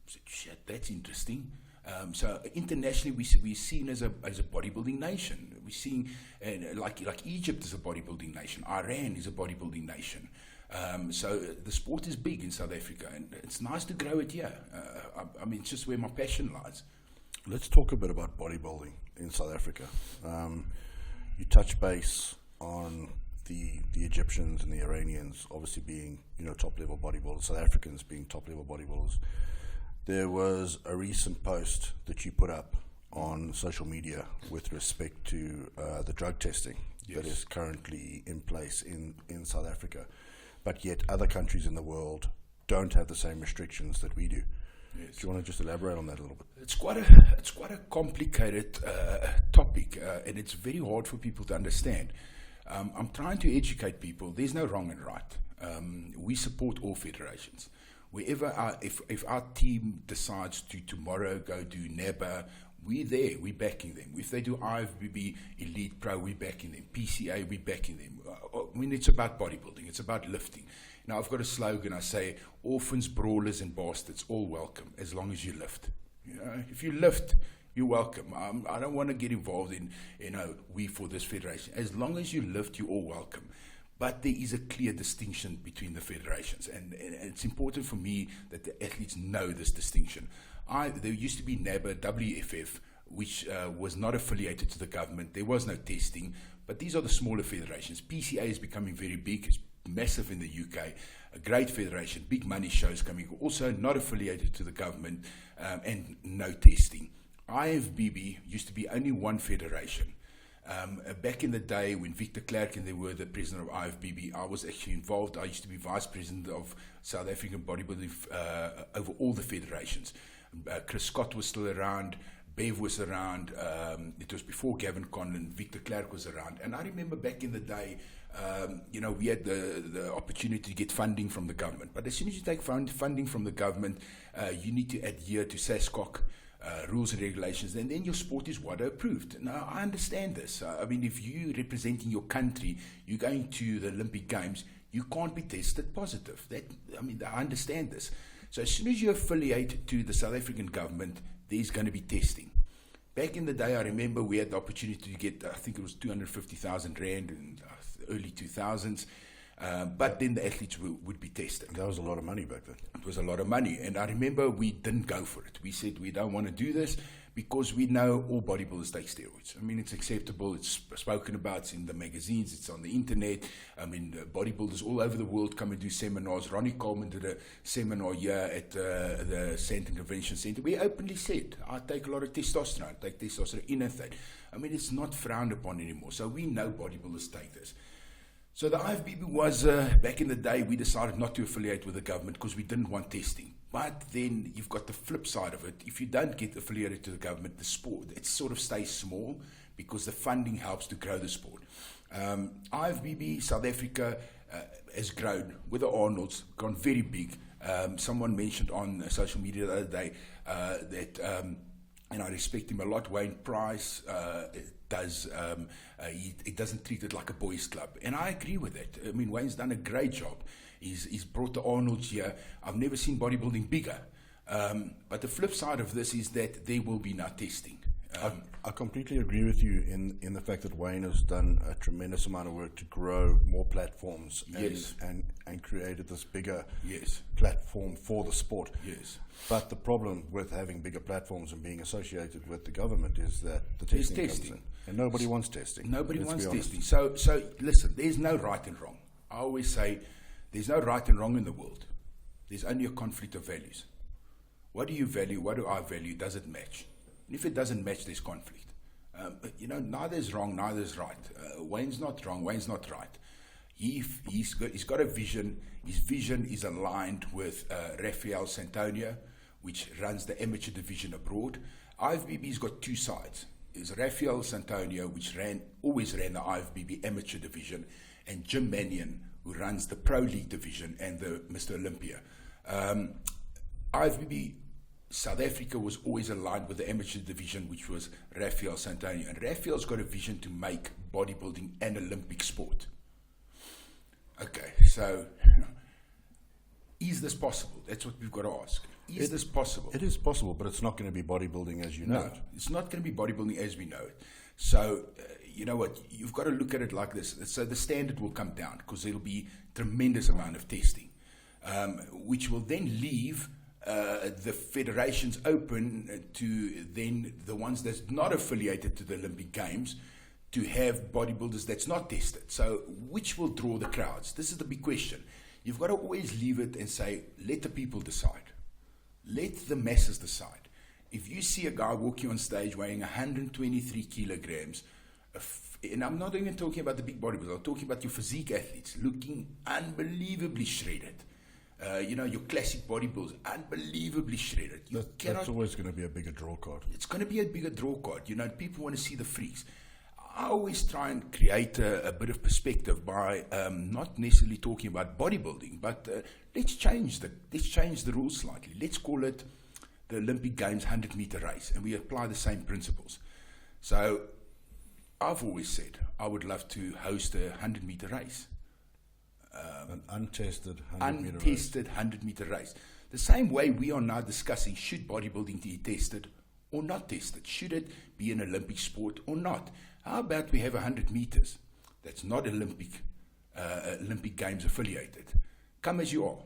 Speaker 2: I said, "Shit, that's interesting." So internationally, we're seen as a bodybuilding nation. We're seeing like Egypt is a bodybuilding nation. Iran is a bodybuilding nation. So the sport is big in South Africa, and it's nice to grow it here. It's just where my passion lies.
Speaker 1: Let's talk a bit about bodybuilding in South Africa. You touch base on the Egyptians and the Iranians obviously being top level bodybuilders, South Africans being top level bodybuilders. There was a recent post that you put up on social media with respect to the drug testing that is currently in place in South Africa, but yet other countries in the world don't have the same restrictions that we do. Yes. Do you want to just elaborate on that a little bit?
Speaker 2: It's quite a complicated topic, and it's very hard for people to understand. I'm trying to educate people. There's no wrong and right. We support all federations. If our team decides to tomorrow go do NABA, we're there, we're backing them. If they do IFBB Elite Pro, we're backing them. PCA, we're backing them. It's about bodybuilding, it's about lifting. Now, I've got a slogan, I say, orphans, brawlers, and bastards, all welcome, as long as you lift. If you lift, you're welcome. I don't want to get involved in, we for this federation. As long as you lift, you're all welcome. But there is a clear distinction between the federations, and it's important for me that the athletes know this distinction. There used to be NABA, WFF, which was not affiliated to the government. There was no testing, but these are the smaller federations. PCA is becoming very big. It's massive in the UK. A great federation, big money shows coming, also not affiliated to the government, and no testing. IFBB used to be only one federation. Back in the day when Victor Clark and they were the president of IFBB, I was actually involved. I used to be vice president of South African bodybuilding over all the federations. Chris Scott was still around, Bev was around, it was before Gavin Conlon, Victor Clark was around. And I remember back in the day, we had the opportunity to get funding from the government. But as soon as you take funding from the government, you need to adhere to SASCOC rules and regulations, and then your sport is WADA approved. Now, I understand this. I mean, if you're representing your country, you're going to the Olympic Games, you can't be tested positive. I understand this. So as soon as you affiliate to the South African government, there's going to be testing. Back in the day, I remember we had the opportunity to get, I think it was 250,000 Rand in the early 2000s. But then the athletes would be tested.
Speaker 1: That was a lot of money back then.
Speaker 2: It was a lot of money. And I remember we didn't go for it. We said we don't want to do this because we know all bodybuilders take steroids. I mean, it's acceptable. It's spoken about. It's in the magazines. It's on the internet. I mean, bodybuilders all over the world come and do seminars. Ronnie Coleman did a seminar here at the Santorini Convention Center. We openly said, I take a lot of testosterone. I take testosterone Inethate. I mean, it's not frowned upon anymore. So we know bodybuilders take this. So the IFBB was, back in the day, we decided not to affiliate with the government because we didn't want testing. But then you've got the flip side of it. If you don't get affiliated to the government, the sport, it sort of stays small because the funding helps to grow the sport. IFBB South Africa has grown with the Arnolds, gone very big. Someone mentioned on social media the other day that, and I respect him a lot, Wayne Price he doesn't treat it like a boys' club. And I agree with that. I mean, Wayne's done a great job. He's brought the Arnolds here. I've never seen bodybuilding bigger. But the flip side of this is that there will be no testing.
Speaker 1: I completely agree with you in the fact that Wayne has done a tremendous amount of work to grow more platforms and created this bigger platform for the sport.
Speaker 2: Yes.
Speaker 1: But the problem with having bigger platforms and being associated with the government is that the testing comes in. And nobody wants testing.
Speaker 2: Nobody wants testing. So listen, there's no right and wrong. I always say there's no right and wrong in the world. There's only a conflict of values. What do you value? What do I value? Does it match? And if it doesn't match, there's conflict. Neither is wrong, neither is right. Wayne's not wrong, Wayne's not right. He's got a vision. His vision is aligned with Rafael Santonia, which runs the amateur division abroad. IFBB's got two sides. There's Rafael Santonia, which always ran the IFBB amateur division, and Jim Mannion, who runs the Pro League division and the Mr. Olympia. IFBB South Africa was always aligned with the amateur division, which was Rafael Santonia. And Rafael's got a vision to make bodybuilding an Olympic sport. Okay, so is this possible? That's what we've got to ask. Is this possible?
Speaker 1: It is possible, but it's not going to be bodybuilding as you know it.
Speaker 2: It's not going to be bodybuilding as we know it. So, you know what? You've got to look at it like this. So the standard will come down because there will be a tremendous amount of testing, which will then leave the federations open to then the ones that's not affiliated to the Olympic Games to have bodybuilders that's not tested. So which will draw the crowds? This is the big question. You've got to always leave it and say, let the people decide. Let the masses decide. If you see a guy walking on stage weighing 123 kilograms, and I'm not even talking about the big bodybuilders, I'm talking about your physique athletes looking unbelievably shredded. Your classic bodybuilders, unbelievably shredded.
Speaker 1: That's always going to be a bigger draw card.
Speaker 2: It's going to be a bigger draw card. People want to see the freaks. I always try and create a bit of perspective by not necessarily talking about bodybuilding, but let's change the rules slightly. Let's call it the Olympic Games 100-meter race, and we apply the same principles. So I've always said I would love to host a 100-meter race.
Speaker 1: An untested 100-meter
Speaker 2: race. The same way we are now discussing, should bodybuilding be tested or not tested? Should it be an Olympic sport or not? How about we have 100 meters that's not Olympic Games affiliated? Come as you are.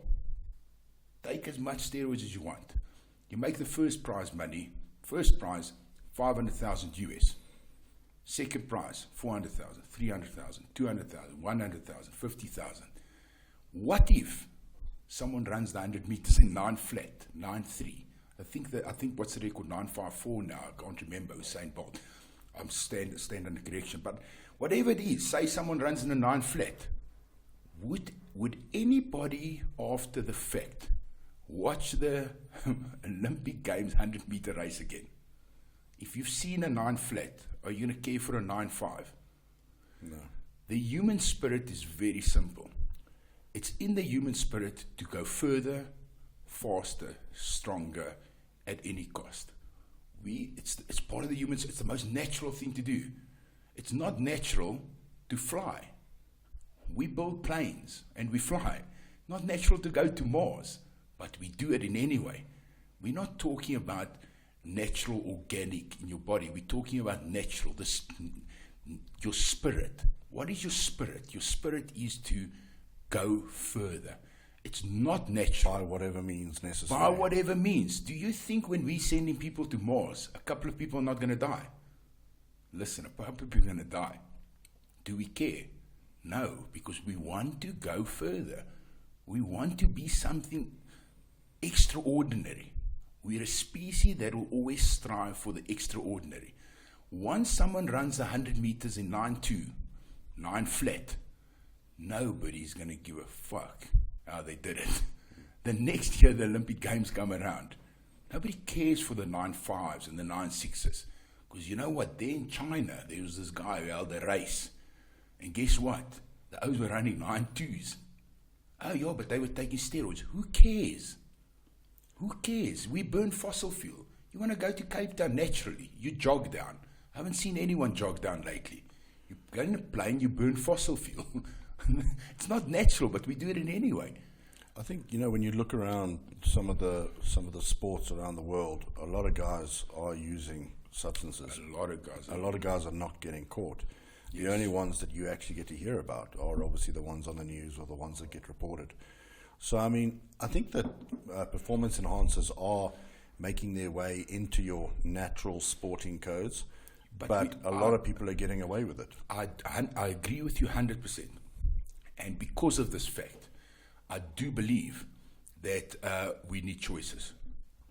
Speaker 2: Take as much steroids as you want. You make the first prize money. First prize, 500,000 US. Second prize, 400,000, 300,000, 200,000, 100,000, 50,000. What if someone runs the 100 meters in 9 flat, 9.3? I think what's the record, 9.54 now, I can't remember, Usain Bolt. I'm stand under correction, but whatever it is, say someone runs in a 9 flat. Would anybody after the fact watch the Olympic Games 100-meter race again? If you've seen a 9 flat, are you going to care for a 9.5?
Speaker 1: No.
Speaker 2: The human spirit is very simple. It's in the human spirit to go further, faster, stronger, at any cost. It's part of the humans. It's the most natural thing to do. It's not natural to fly. We build planes and we fly. Not natural to go to Mars, but we do it in any way. We're not talking about natural, organic in your body. We're talking about natural, your spirit. What is your spirit? Your spirit is to go further. It's not natural.
Speaker 1: By whatever means necessary.
Speaker 2: By whatever means. Do you think when we're sending people to Mars, a couple of people are not going to die? Listen, a couple of people are going to die. Do we care? No, because we want to go further. We want to be something extraordinary. We're a species that will always strive for the extraordinary. Once someone runs 100 meters in 9.2, 9 flat, nobody's going to give a fuck how they did it. The next year the Olympic Games come around, nobody cares for the 9.5s and the 9.6s. Because you know what? There in China, there was this guy who held a race. And guess what? The O's were running 9.2s. Oh yeah, but they were taking steroids. Who cares? Who cares? We burn fossil fuel. You want to go to Cape Town naturally. You jog down. I haven't seen anyone jog down lately. You go in a plane, you burn fossil fuel. It's not natural, but we do it in any way.
Speaker 1: I think, when you look around some of the sports around the world, a lot of guys are using substances.
Speaker 2: A lot of guys.
Speaker 1: A lot of guys are not getting caught.
Speaker 2: Yes.
Speaker 1: The only ones that you actually get to hear about are obviously the ones on the news or the ones that get reported. So, I think that performance enhancers are making their way into your natural sporting codes, but a lot of people are getting away with it.
Speaker 2: I agree with you 100%. And because of this fact, I do believe that we need choices.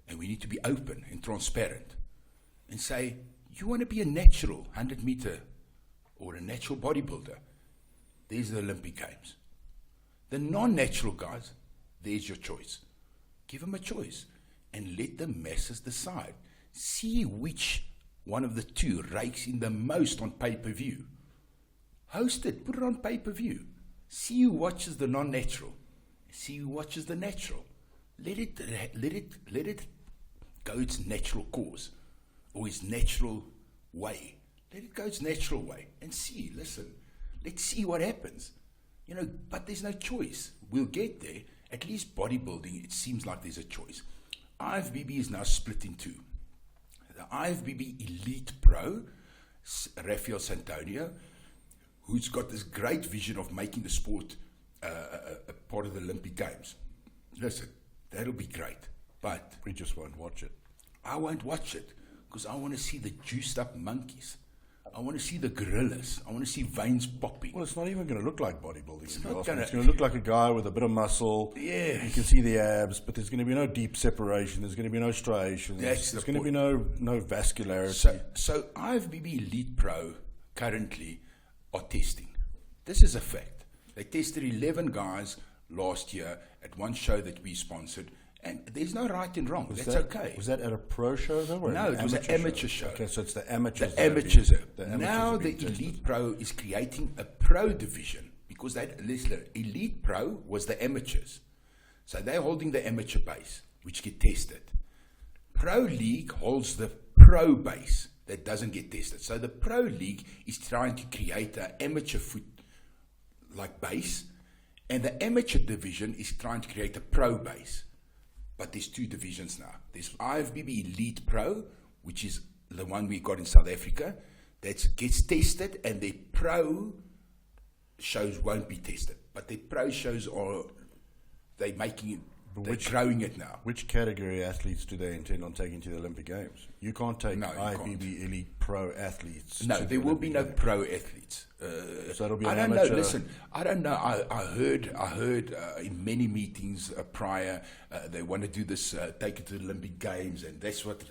Speaker 2: And we need to be open and transparent and say, you want to be a natural 100-meter or a natural bodybuilder, there's the Olympic Games. The non-natural guys, there's your choice. Give them a choice and let the masses decide. See which one of the two rakes in the most on pay-per-view. Host it, put it on pay-per-view. See who watches the non-natural. See who watches the natural. Let it go its natural course or its natural way. Let it go its natural way and see. Listen, let's see what happens. But there's no choice. We'll get there. At least bodybuilding, it seems like there's a choice. IFBB is now split in two. The IFBB Elite Pro, Rafael Santonio, who's got this great vision of making the sport a part of the Olympic Games. Listen, that'll be great, but
Speaker 1: We just won't watch it.
Speaker 2: I won't watch it because I want to see the juiced up monkeys. I want to see the gorillas. I want to see veins popping.
Speaker 1: Well, it's not even going to look like bodybuilding. It's
Speaker 2: not
Speaker 1: going to look like a guy with a bit of muscle.
Speaker 2: Yeah.
Speaker 1: You can see the abs, but there's going to be no deep separation. There's going to be no striations.
Speaker 2: That's
Speaker 1: There's
Speaker 2: the
Speaker 1: going to be no vascularity.
Speaker 2: So IFBB Elite Pro currently are testing. This is a fact. They tested 11 guys last year at one show that we sponsored, and there's no right and wrong. That's okay.
Speaker 1: Was that at a pro show though? Or
Speaker 2: No, it was an amateur show.
Speaker 1: Okay, so it's the amateurs.
Speaker 2: The amateurs. Now
Speaker 1: are
Speaker 2: the
Speaker 1: being tested.
Speaker 2: Elite Pro is creating a pro division because listen, Elite Pro was the amateurs. So they're holding the amateur base, which get tested. Pro League holds the pro base that doesn't get tested. So the Pro League is trying to create an amateur base, and the amateur division is trying to create a pro base. But there's two divisions now. There's IFBB Elite Pro, which is the one we got in South Africa, that gets tested, and their pro shows won't be tested. But their pro shows they're making it They're growing it now.
Speaker 1: Which category athletes do they intend on taking to the Olympic Games? You can't take IFBB elite pro athletes.
Speaker 2: No, there will be no pro athletes.
Speaker 1: So it'll be
Speaker 2: I
Speaker 1: an
Speaker 2: don't
Speaker 1: amateur.
Speaker 2: know. Listen, I don't know. I heard in many meetings prior they want to do this, take it to the Olympic Games, and that's what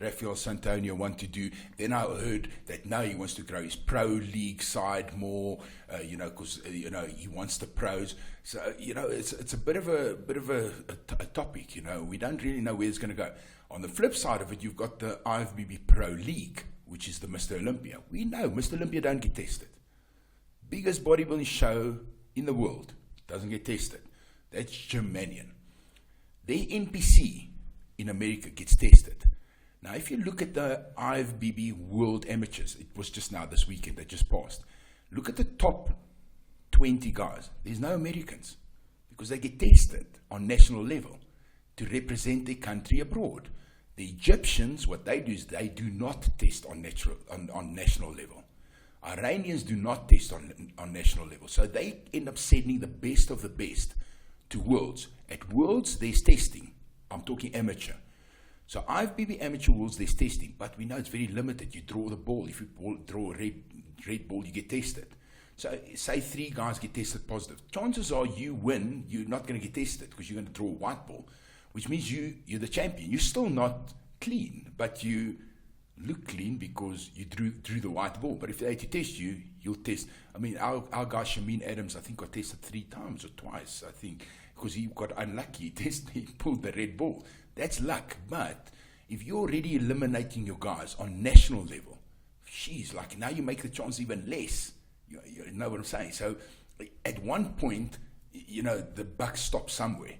Speaker 2: Rafael Santorini want to do. Then I heard that now he wants to grow his pro league side more, because he wants the pros. So it's a bit of a topic. We don't really know where it's going to go. On the flip side of it, you've got the IFBB Pro League, which is the Mr. Olympia. We know Mr. Olympia don't get tested. Biggest bodybuilding show in the world doesn't get tested. That's Germanian. Their NPC in America gets tested. Now, if you look at the IFBB World Amateurs, it was just now this weekend that just passed. Look at the top 20 guys. There's no Americans because they get tested on national level to represent their country abroad. The Egyptians, what they do is they do not test on national level. Iranians do not test on national level. So they end up sending the best of the best to Worlds. At Worlds, there's testing. I'm talking amateur. So IFBB Amateur Worlds, there's testing, but we know it's very limited. You draw the ball. If you draw a red ball, you get tested. So say 3 guys get tested positive. Chances are you win, you're not going to get tested because you're going to draw a white ball, which means you're the champion. You're still not clean, but you look clean because you drew the white ball. But if they had to test you, you'll test. I mean, our guy Shameen Adams, I think, got tested 3 times or twice, I think, because he got unlucky. He pulled the red ball. That's luck. But if you're already eliminating your guys on national level, now you make the chance even less. You know what I'm saying? So at one point, the buck stops somewhere.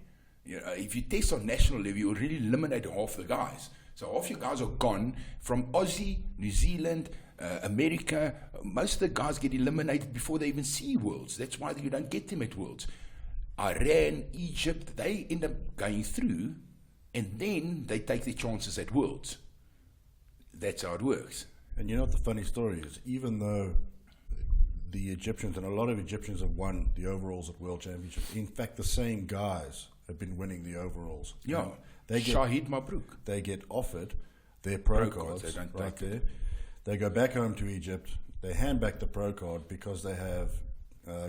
Speaker 2: If you test on national level, you already eliminate half the guys. So half your guys are gone from Aussie, New Zealand, America. Most of the guys get eliminated before they even see Worlds. That's why you don't get them at Worlds. Iran, Egypt, they end up going through, and then they take their chances at Worlds. That's how it works.
Speaker 1: And what the funny story is? Even though the Egyptians, and a lot of Egyptians have won the overalls at World Championships, in fact, the same guys have been winning the overalls.
Speaker 2: Yeah. Shahid Mabruk.
Speaker 1: They get offered their pro cards
Speaker 2: they don't
Speaker 1: right
Speaker 2: take
Speaker 1: there. They go back home to Egypt. They hand back the pro card because they have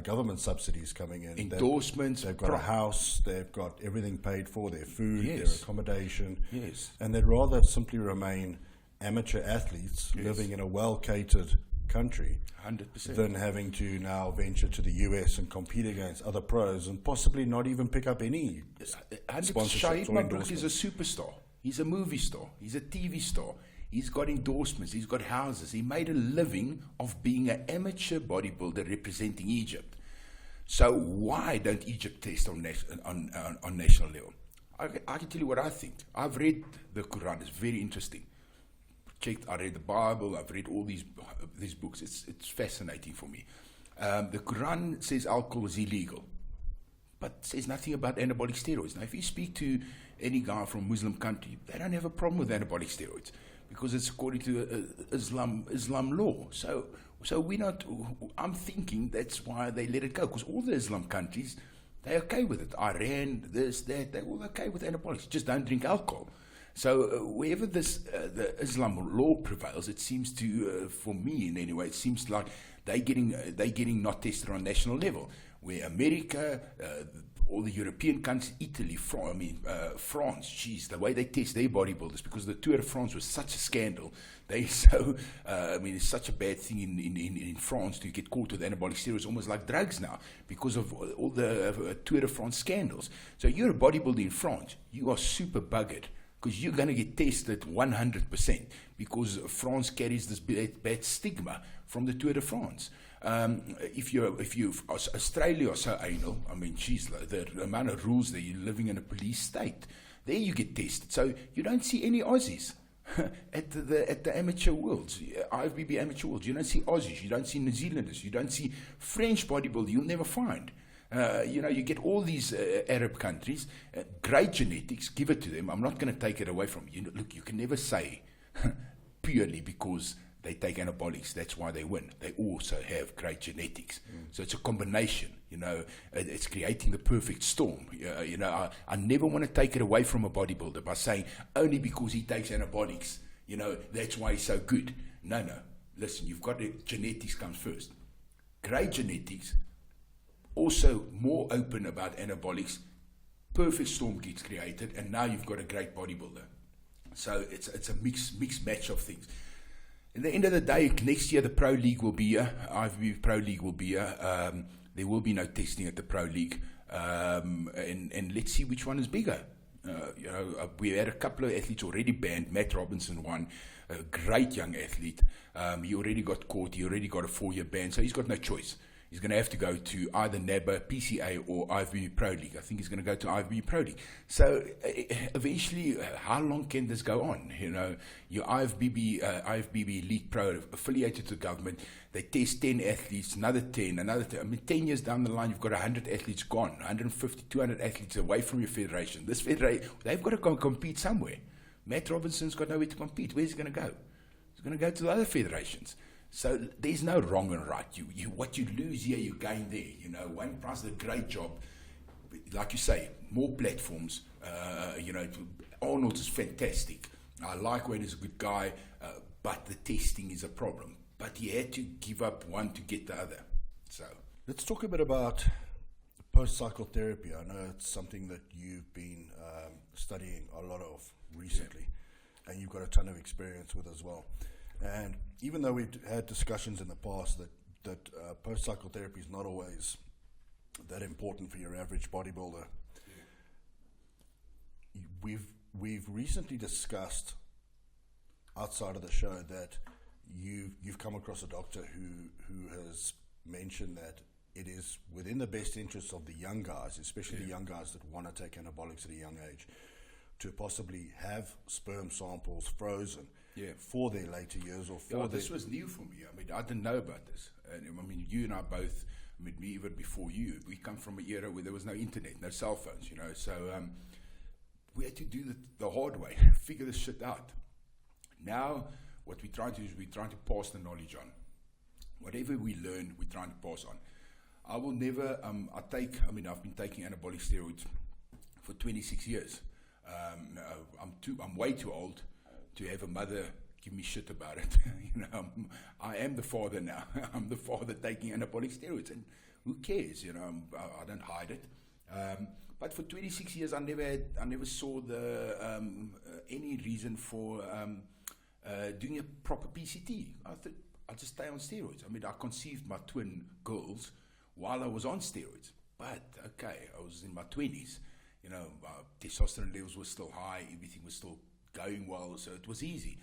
Speaker 1: government subsidies coming in.
Speaker 2: Endorsements.
Speaker 1: They've got a house. They've got everything paid for, their food, their accommodation.
Speaker 2: Yes.
Speaker 1: And they'd rather simply remain amateur athletes living in a well-catered country
Speaker 2: 100%.
Speaker 1: than having to now venture to the US and compete against other pros and possibly not even pick up any sponsorships
Speaker 2: Shahid
Speaker 1: or
Speaker 2: Mabruk
Speaker 1: endorsements.
Speaker 2: is a superstar. He's a movie star. He's a TV star. He's got endorsements. He's got houses. He made a living of being an amateur bodybuilder representing Egypt. So why don't Egypt test on national level? I can tell you what I think. I've read the Quran. It's very interesting. I read the Bible. I've read all these books. It's fascinating for me. The Quran says alcohol is illegal, but says nothing about anabolic steroids. Now, if you speak to any guy from Muslim country, they don't have a problem with anabolic steroids because it's according to Islam law. So we're not. I'm thinking that's why they let it go, because all the Islam countries, they're okay with it. Iran, this, that, they're all okay with anabolics. Just don't drink alcohol. So wherever the Islam law prevails, it seems to, for me in any way, it seems like they're getting not tested on national level. Where America, all the European countries, Italy, France, geez, the way they test their bodybuilders, because the Tour de France was such a scandal. It's such a bad thing in France to get caught with anabolic steroids, almost like drugs now, because of all the Tour de France scandals. So you're a bodybuilder in France, you are super buggered, because you're going to get tested 100%, because France carries this bad stigma from the Tour de France. If Australia are so anal, the amount of rules that you're living in a police state, there you get tested. So you don't see any Aussies at the amateur worlds, IFBB amateur worlds. You don't see Aussies, you don't see New Zealanders, you don't see French bodybuilders. You'll never find. You get all these Arab countries, great genetics, give it to them. I'm not going to take it away from you. Look, you can never say purely because they take anabolics. That's why they win. They also have great genetics. So it's a combination, it's creating the perfect storm. I never want to take it away from a bodybuilder by saying only because he takes anabolics, that's why he's so good. No. Listen, you've got genetics comes first. Great genetics, also more open about anabolics, perfect storm gets created, and now you've got a great bodybuilder. So it's a mixed match of things. At the end of the day, next year the Pro League will be here. IFBB Pro League will be here. There will be no testing at the Pro League. And let's see which one is bigger. We had a couple of athletes already banned. Matt Robinson won, a great young athlete. He already got caught. He already got a 4-year ban, so he's got no choice. He's going to have to go to either NABA, PCA, or IFBB Pro League. I think he's going to go to IFBB Pro League. So eventually, how long can this go on? Your IFBB Elite Pro affiliated to the government, they test 10 athletes, another 10, another 10. I mean, 10 years down the line, you've got 100 athletes gone, 150, 200 athletes away from your federation. This federation, they've got to go compete somewhere. Matt Robinson's got nowhere to compete. Where's he going to go? He's going to go to the other federations. So there's no wrong and right. What you lose here, you gain there. Wayne Price did a great job. Like you say, more platforms. Arnold is fantastic. I like Wayne, he's a good guy, but the testing is a problem. But he had to give up one to get the other. So
Speaker 1: let's talk a bit about post-cycle therapy. I know it's something that you've been studying a lot of recently, and you've got a ton of experience with as well. And even though we've had discussions in the past that post-cycle therapy is not always that important for your average bodybuilder, we've recently discussed outside of the show that you've come across a doctor who has mentioned that it is within the best interests of the young guys, especially the young guys that want to take anabolics at a young age, to possibly have sperm samples frozen for their later years or for
Speaker 2: this was new for me. I mean, I didn't know about this. And I mean, you and I both, me even before you, we come from an era where there was no internet, no cell phones, so we had to do the hard way, figure this shit out. Now, what we're trying to do is we're trying to pass the knowledge on. Whatever we learn, we're trying to pass on. I will never, I've been taking anabolic steroids for 26 years. I'm way too old to have a mother give me shit about it. I am the father now. I'm the father taking anabolic steroids, and who cares? I don't hide it. But for 26 years, I never saw any reason for doing a proper PCT. I thought I'll just stay on steroids. I mean, I conceived my twin girls while I was on steroids. But okay, I was in my 20s. Testosterone levels were still high, everything was still going well, so it was easy.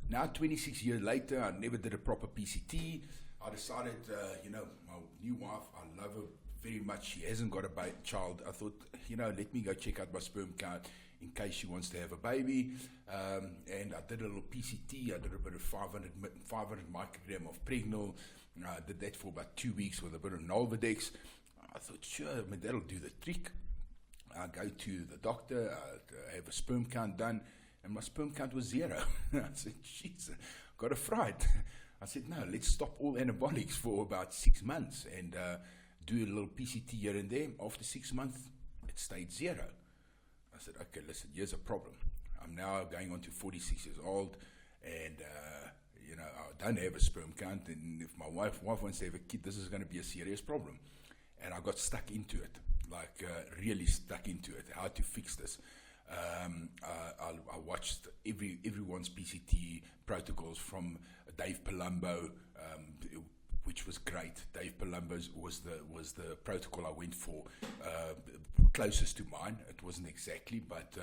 Speaker 2: Now, 26 years later, I never did a proper PCT. I decided, my new wife, I love her very much. She hasn't got a child. I thought, let me go check out my sperm count in case she wants to have a baby. And I did a little PCT. I did a bit of 500 microgram of Pregnal. I did that for about 2 weeks with a bit of Nolvadex. I thought, sure, that'll do the trick. I go to the doctor, I have a sperm count done, and my sperm count was 0. I said, jeez, got a fright. I said, no, let's stop all anabolics for about 6 months and do a little PCT here and there. After 6 months, it stayed 0. I said, okay, listen, here's a problem. I'm now going on to 46 years old, and I don't have a sperm count, and if my wife wants to have a kid, this is going to be a serious problem. And I got stuck into it, really stuck into it, how to fix this. I watched everyone's PCT protocols from Dave Palumbo, which was great. Dave Palumbo's was the protocol I went for, closest to mine. It wasn't exactly, but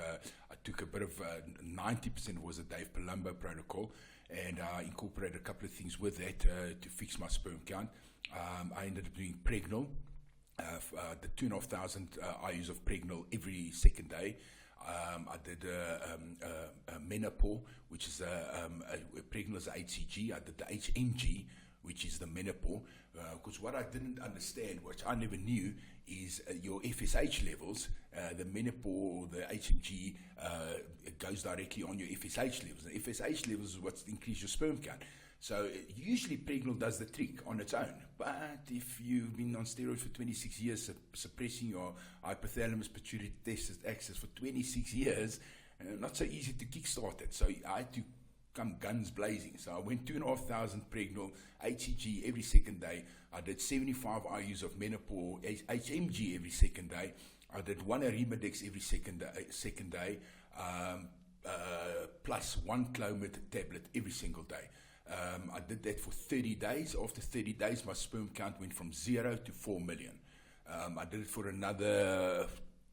Speaker 2: I took a bit of 90% was a Dave Palumbo protocol, and I incorporated a couple of things with that to fix my sperm count. I ended up doing Pregnal. The 2,500 IUs of Pregnal every second day. I did Menopause, which is Pregnal is HCG. I did the HMG, which is the Menopause. Because what I didn't understand, which I never knew, is your FSH levels. The Menopause or the HMG it goes directly on your FSH levels. The FSH levels is what increases your sperm count. So usually Pregnol does the trick on its own. But if you've been on steroids for 26 years, suppressing your hypothalamus pituitary testis axis for 26 years, not so easy to kickstart it. So I had to come guns blazing. So I went 2,500 Pregnol, HCG every second day. I did 75 IUs of menopause, HMG every second day. I did 1 Arimidex every second day, plus 1 Clomid tablet every single day. I did that for 30 days. After 30 days, my sperm count went from 0 to 4 million. I did it for another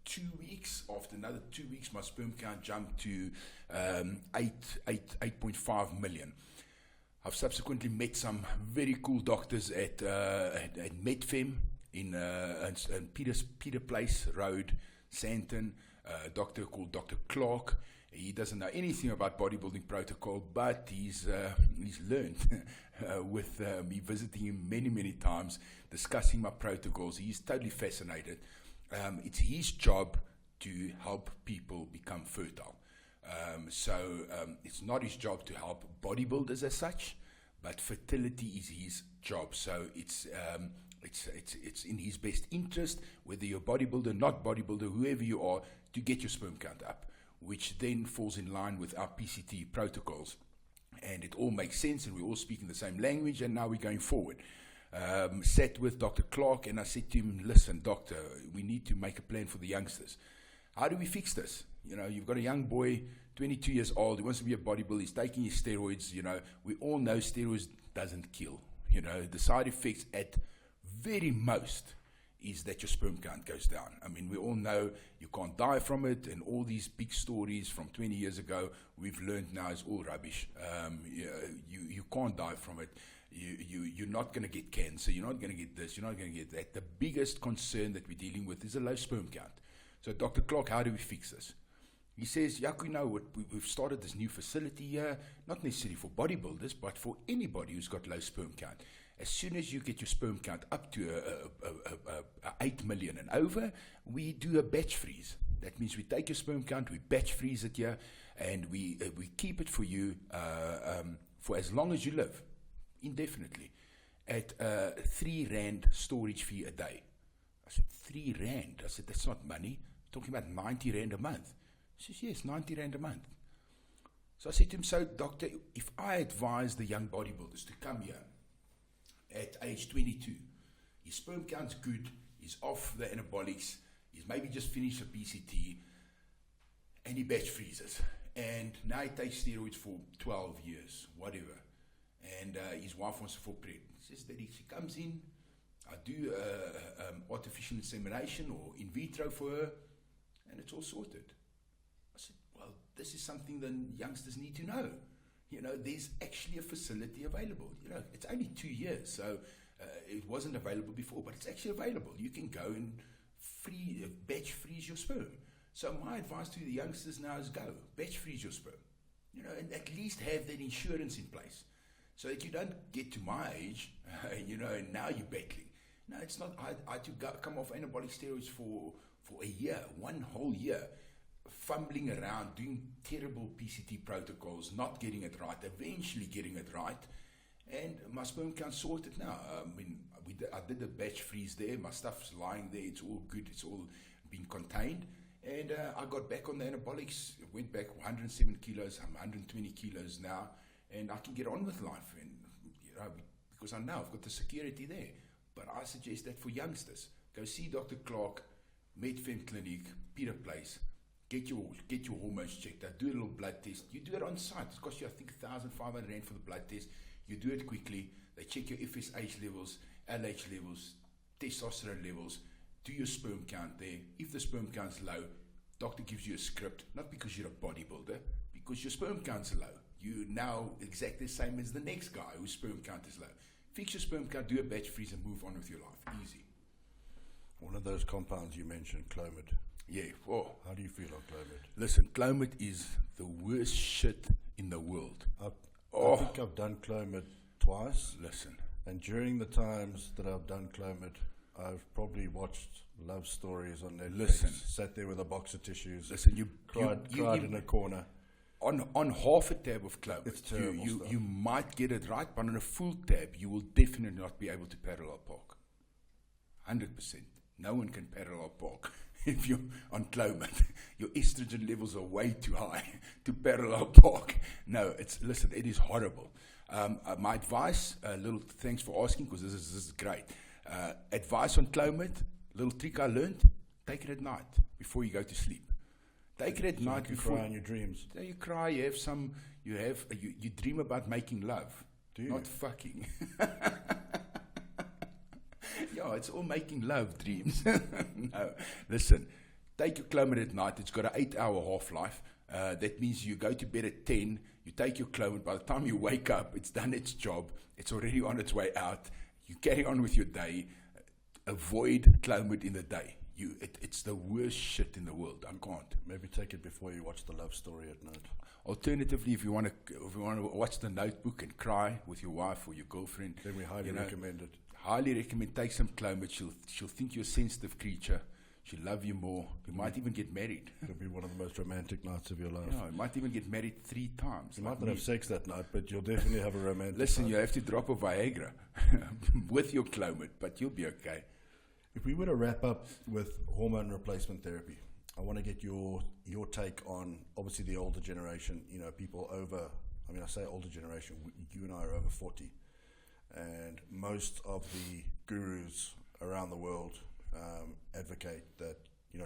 Speaker 2: 2 weeks. After another 2 weeks, my sperm count jumped to 8.5 million. I've subsequently met some very cool doctors at Medfem in Peter Place Road, Santon. A doctor called Dr. Clark. He doesn't know anything about bodybuilding protocol, but he's learned with me visiting him many times, discussing my protocols. He's totally fascinated. It's his job to help people become fertile. So it's not his job to help bodybuilders as such, but fertility is his job. So it's in his best interest, whether you're a bodybuilder, not bodybuilder, whoever you are, to get your sperm count up, which then falls in line with our PCT protocols. And it all makes sense, and we're all speaking the same language, and now we're going forward. Sat with Dr. Clark, and I said to him, listen, doctor, we need to make a plan for the youngsters. How do we fix this? You know, you've got a young boy, 22 years old, he wants to be a bodybuilder, he's taking his steroids. You know, we all know steroids doesn't kill. You know, the side effects at very most is that your sperm count goes down. I mean, we all know you can't die from it, and all these big stories from 20 years ago, we've learned now is all rubbish. You can't die from it. You're not going to get cancer. You're not going to get this. You're not going to get that. The biggest concern that we're dealing with is a low sperm count. So, Dr. Clark, how do we fix this? He says, Jaco, you know what, we've started this new facility here, not necessarily for bodybuilders, but for anybody who's got low sperm count. As soon as you get your sperm count up to 8 million and over, we do a batch freeze. That means we take your sperm count, we batch freeze it here, and we keep it for you for as long as you live, indefinitely, at 3 Rand storage fee a day. I said, 3 Rand? I said, that's not money. I'm talking about 90 Rand a month. He says, yes, 90 Rand a month. So I said to him, so doctor, if I advise the young bodybuilders to come here at age 22, his sperm count's good, he's off the anabolics, he's maybe just finished a PCT, and he batch freezes. And now he takes steroids for 12 years, whatever. And his wife wants to fall pregnant. He says that she comes in, I do artificial insemination or in vitro for her, and it's all sorted. I said, well, this is something that youngsters need to know. You know, there's actually a facility available. You know, it's only 2 years, so it wasn't available before, but it's actually available. You can go and batch freeze your sperm. So my advice to the youngsters now is go, batch freeze your sperm. You know, and at least have that insurance in place, so that you don't get to my age, you know, and now you're battling. No, it's not. I had to come off anabolic steroids for a year, 1 whole year, fumbling around, doing terrible PCT protocols, not getting it right, eventually getting it right, and my sperm count sorted now. I mean, I did a batch freeze there, my stuff's lying there, it's all good, it's all been contained, and I got back on the anabolics, went back 107 kilos, I'm 120 kilos now, and I can get on with life, and you know, because I know I've got the security there. But I suggest that for youngsters, go see Dr. Clark, Medfem Clinic, Peter Place. Get your hormones checked out. Do a little blood test. You do it on site. It costs you, I think, 1,500 Rand for the blood test. You do it quickly. They check your FSH levels, LH levels, testosterone levels. Do your sperm count there. If the sperm count's low, doctor gives you a script, not because you're a bodybuilder, because your sperm count's low. You're now exactly the same as the next guy whose sperm count is low. Fix your sperm count, do a batch freeze, and move on with your life. Easy.
Speaker 1: One of those compounds you mentioned, Clomid.
Speaker 2: Yeah. Oh.
Speaker 1: How do you feel on Clomid?
Speaker 2: Listen, Clomid is the worst shit in the world.
Speaker 1: I think I've done Clomid twice.
Speaker 2: Listen.
Speaker 1: And during the times that I've done Clomid, I've probably watched love stories on Netflix.
Speaker 2: Listen.
Speaker 1: Sat there with a box of tissues.
Speaker 2: Listen,
Speaker 1: cried in a corner.
Speaker 2: on half a tab of Clover,
Speaker 1: It's terrible stuff.
Speaker 2: you might get it right, but on a full tab, you will definitely not be able to parallel park. 100%. No one can parallel park if you're on Clomid. Your estrogen levels are way too high to parallel park. No, listen, it is horrible. My advice, little thanks for asking, because this is great. Advice on Clomid, little trick I learned: take it at night before you go to sleep. Take it at night before
Speaker 1: you cry in your dreams.
Speaker 2: So you cry. You dream about making love,
Speaker 1: Do you?
Speaker 2: not fucking. Yeah, it's all making love dreams. No, listen. Take your Clomid at night. It's got an 8-hour half-life. That means you go to bed at 10. You take your Clomid. By the time you wake up, it's done its job. It's already on its way out. You carry on with your day. Avoid Clomid in the day. It's the worst shit in the world. I can't.
Speaker 1: Maybe take it before you watch the love story at night.
Speaker 2: Alternatively, if you want to watch The Notebook and cry with your wife or your girlfriend,
Speaker 1: Then we highly recommend it.
Speaker 2: Highly recommend. Take some Clomid. She'll think you're a sensitive creature. She'll love you more. You might even get married.
Speaker 1: It'll be one of the most romantic nights of your life.
Speaker 2: You might even get married 3 times.
Speaker 1: You might not have sex that night, but you'll definitely have a romantic
Speaker 2: Listen,
Speaker 1: night.
Speaker 2: you have to drop a Viagra with your Clomid, but you'll be okay.
Speaker 1: If we were to wrap up with hormone replacement therapy, I want to get your take on, obviously, the older generation. You know, people over, I say older generation, you and I are over 40. And most of the gurus around the world advocate that,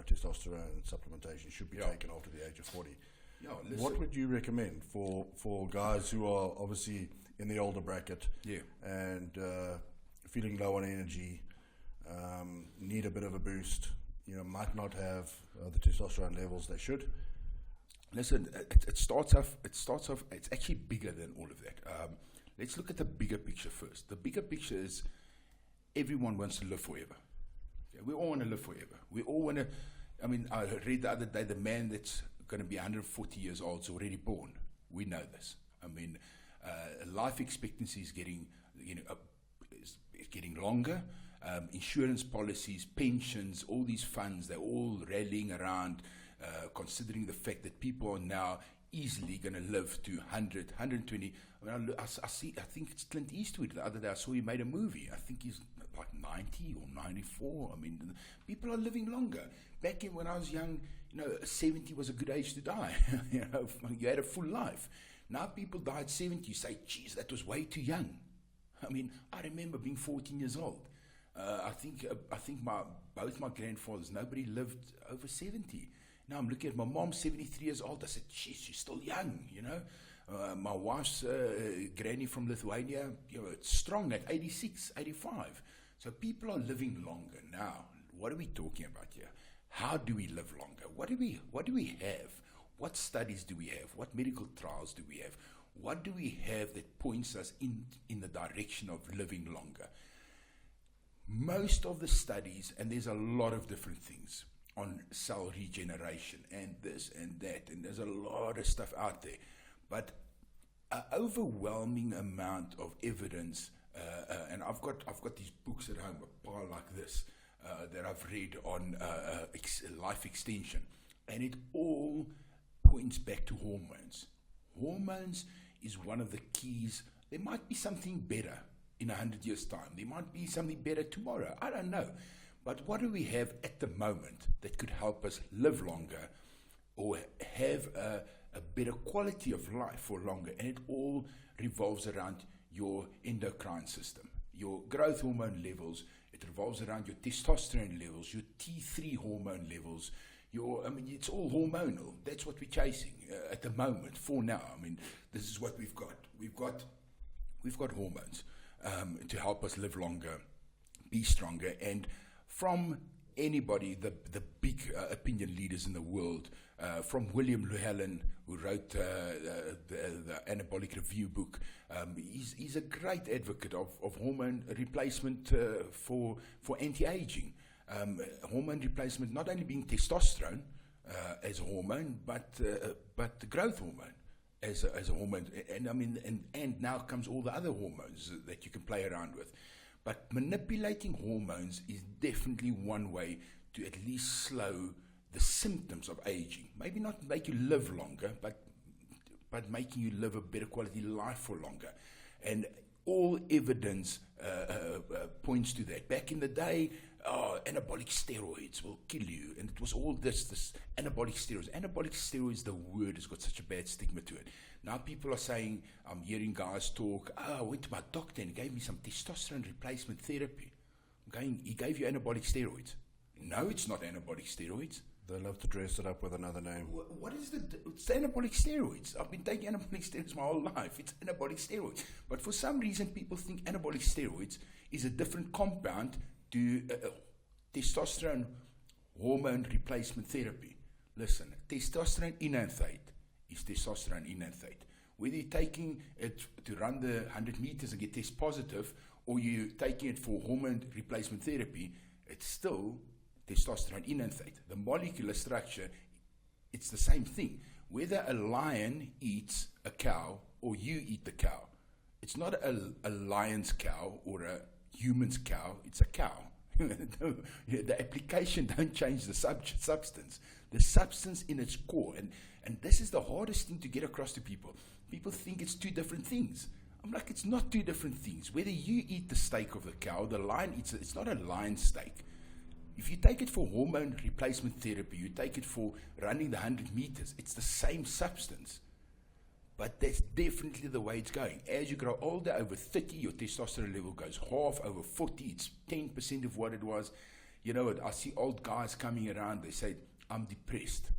Speaker 1: testosterone and supplementation should be taken after the age of 40.
Speaker 2: Yeah,
Speaker 1: what would you recommend for guys who are obviously in the older bracket and feeling low on energy, need a bit of a boost, might not have the testosterone levels they should?
Speaker 2: Listen, it starts off, it's actually bigger than all of that. Let's look at the bigger picture first. The bigger picture is everyone wants to live forever. Okay? We all want to live forever. We all want to, I read the other day, the man that's going to be 140 years old is already born. We know this. Life expectancy is getting, is getting longer. Insurance policies, pensions, all these funds, they're all rallying around, considering the fact that people are now easily going to live to 100, 120. I think it's Clint Eastwood. The other day I saw he made a movie. I think he's like 90 or 94. People are living longer. Back when I was young, 70 was a good age to die. You had a full life. Now people die at 70. You say, geez, that was way too young. I remember being 14 years old. I think both my grandfathers, nobody lived over 70. Now I'm looking at my mom, 73 years old. I said, geez, she's still young, My wife's granny from Lithuania, it's strong at 86, 85. So people are living longer. Now, what are we talking about here? How do we live longer? What do we have? What studies do we have? What medical trials do we have? What do we have that points us in the direction of living longer? Most of the studies, and there's a lot of different things on cell regeneration and this and that, and there's a lot of stuff out there, but an overwhelming amount of evidence, and I've got these books at home, a pile like this, that I've read on life extension, and it all points back to hormones. Hormones is one of the keys. There might be something better in 100 years' time. There might be something better tomorrow. I don't know. But what do we have at the moment that could help us live longer or have a better quality of life for longer? And it all revolves around your endocrine system, your growth hormone levels. It revolves around your testosterone levels, your T3 hormone levels. It's all hormonal. That's what we're chasing at the moment. For now, this is what we've got. We've got hormones to help us live longer, be stronger, and from anybody, the big opinion leaders in the world, from William Llewellyn, who wrote the Anabolic Review book. He's a great advocate of hormone replacement for anti-aging. Hormone replacement not only being testosterone as a hormone, but the growth hormone as a hormone, and now comes all the other hormones that you can play around with. But manipulating hormones is definitely one way to at least slow the symptoms of aging. Maybe not make you live longer, but about making you live a better quality life for longer. And all evidence points to that. Back in the day, anabolic steroids will kill you. And it was all this anabolic steroids. Anabolic steroids, the word has got such a bad stigma to it. Now people are saying, I'm hearing guys talk, I went to my doctor and he gave me some testosterone replacement therapy. He gave you anabolic steroids. No, it's not anabolic steroids.
Speaker 1: They love to dress it up with another name.
Speaker 2: What is it's anabolic steroids. I've been taking anabolic steroids my whole life. It's anabolic steroids. But for some reason, people think anabolic steroids is a different compound to testosterone hormone replacement therapy. Listen, testosterone enanthate is testosterone enanthate. Whether you're taking it to run the 100 meters and get test positive, or you're taking it for hormone replacement therapy, it's still testosterone enanthate. The molecular structure, it's the same thing. Whether a lion eats a cow or you eat the cow, it's not a lion's cow or a human's cow, it's a cow. The application don't change the substance. The substance in its core. And this is the hardest thing to get across to people. People think it's two different things. I'm like, it's not two different things. Whether you eat the steak of the cow, the lion eats it, it's not a lion steak. If you take it for hormone replacement therapy, you take it for running the 100 meters, it's the same substance. But that's definitely the way it's going. As you grow older, over 30, your testosterone level goes half. Over 40, it's 10% of what it was. You know, I see old guys coming around, they say, I'm depressed.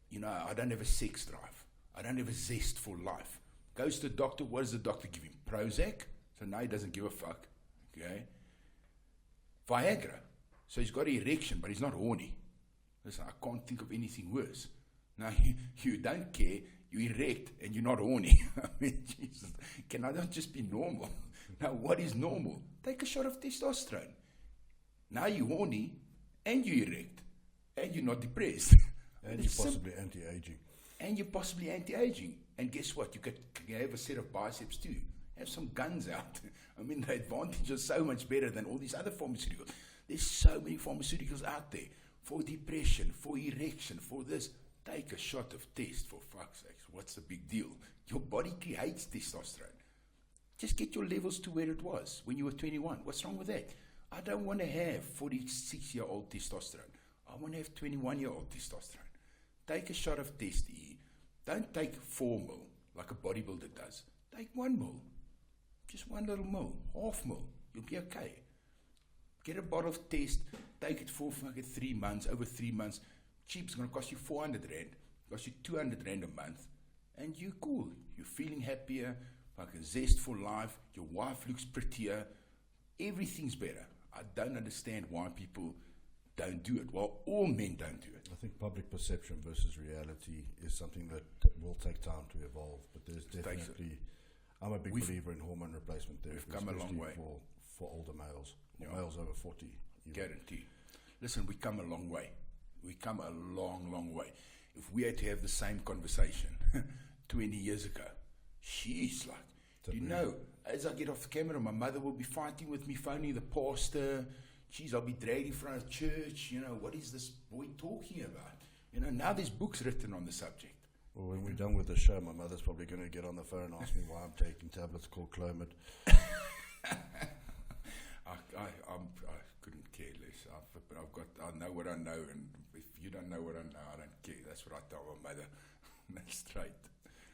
Speaker 2: You know, I don't have a sex drive. I don't have a zest for life. Goes to the doctor, what does the doctor give him? Prozac? So now he doesn't give a fuck. Okay? Viagra. So he's got an erection, but he's not horny. Listen, I can't think of anything worse. Now, you don't care, you erect, and you're not horny. I mean, Jesus, can I not just be normal? Now, what is normal? Take a shot of testosterone. Now you're horny, and you erect, and you're not depressed.
Speaker 1: And you're possibly anti-aging.
Speaker 2: And you're possibly anti-aging. And guess what? You can have a set of biceps too. Have some guns out. I mean, the advantage is so much better than all these other pharmaceuticals. There's so many pharmaceuticals out there for depression, for erection, for this. Take a shot of test, for fuck's sake. What's the big deal? Your body creates testosterone. Just get your levels to where it was when you were 21. What's wrong with that? I don't want to have 46-year-old testosterone. I want to have 21-year-old testosterone. Take a shot of test. Don't take 4 ml like a bodybuilder does. Take 1 ml. Just 1 little ml, half ml. You'll be okay. Get a bottle of test. Take it for fucking 3 months. Over 3 months. Cheap, it's going to cost you 400 rand. Cost you 200 rand a month. And you're cool. You're feeling happier. Fucking zest for life. Your wife looks prettier. Everything's better. I don't understand why people don't do it. Well, all men don't do it.
Speaker 1: I think public perception versus reality is something that will take time to evolve. But there's definitely, I'm a big believer in hormone replacement therapy.
Speaker 2: We've come a long way.
Speaker 1: For older males, or males over 40.
Speaker 2: Guarantee. Listen, we come a long way. We come a long, long way. If we had to have the same conversation 20 years ago, she's like, you know, as I get off the camera, my mother will be fighting with me, phoning the pastor. Geez, I'll be dragged in front of church. You know, what is this boy talking about? You know, now there's books written on the subject.
Speaker 1: Well, when we're done with the show, my mother's probably going to get on the phone and ask me why I'm taking tablets called Clomid.
Speaker 2: I couldn't care less. I know what I know, and if you don't know what I know, I don't care. That's what I tell my mother. That's straight.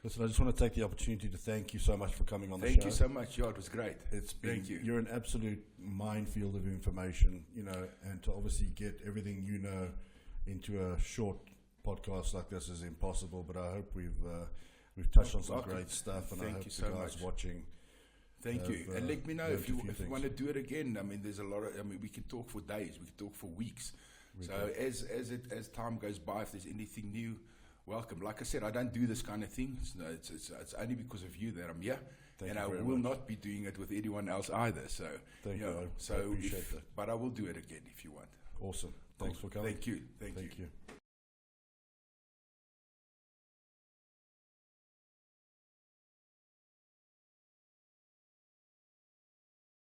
Speaker 1: Listen, I just want to take the opportunity to thank you so much for coming on the show.
Speaker 2: Thank you so much. Yeah, it was great.
Speaker 1: Thank you. You're an absolute minefield of information, you know, and to obviously get everything you know into a short podcast like this is impossible. But I hope we've touched on some great stuff, and I hope the guys watching.
Speaker 2: Thank you. And let me know if you want to do it again. I mean, there's a lot of, we can talk for days. We can talk for weeks. As time goes by, if there's anything new, welcome. Like I said, I don't do this kind of thing. It's only because of you that I'm here. And I will not be doing it with anyone else either. So,
Speaker 1: Thank you. I appreciate that.
Speaker 2: But I will do it again if you want.
Speaker 1: Awesome. Thanks for coming.
Speaker 2: Thank you. Thank you.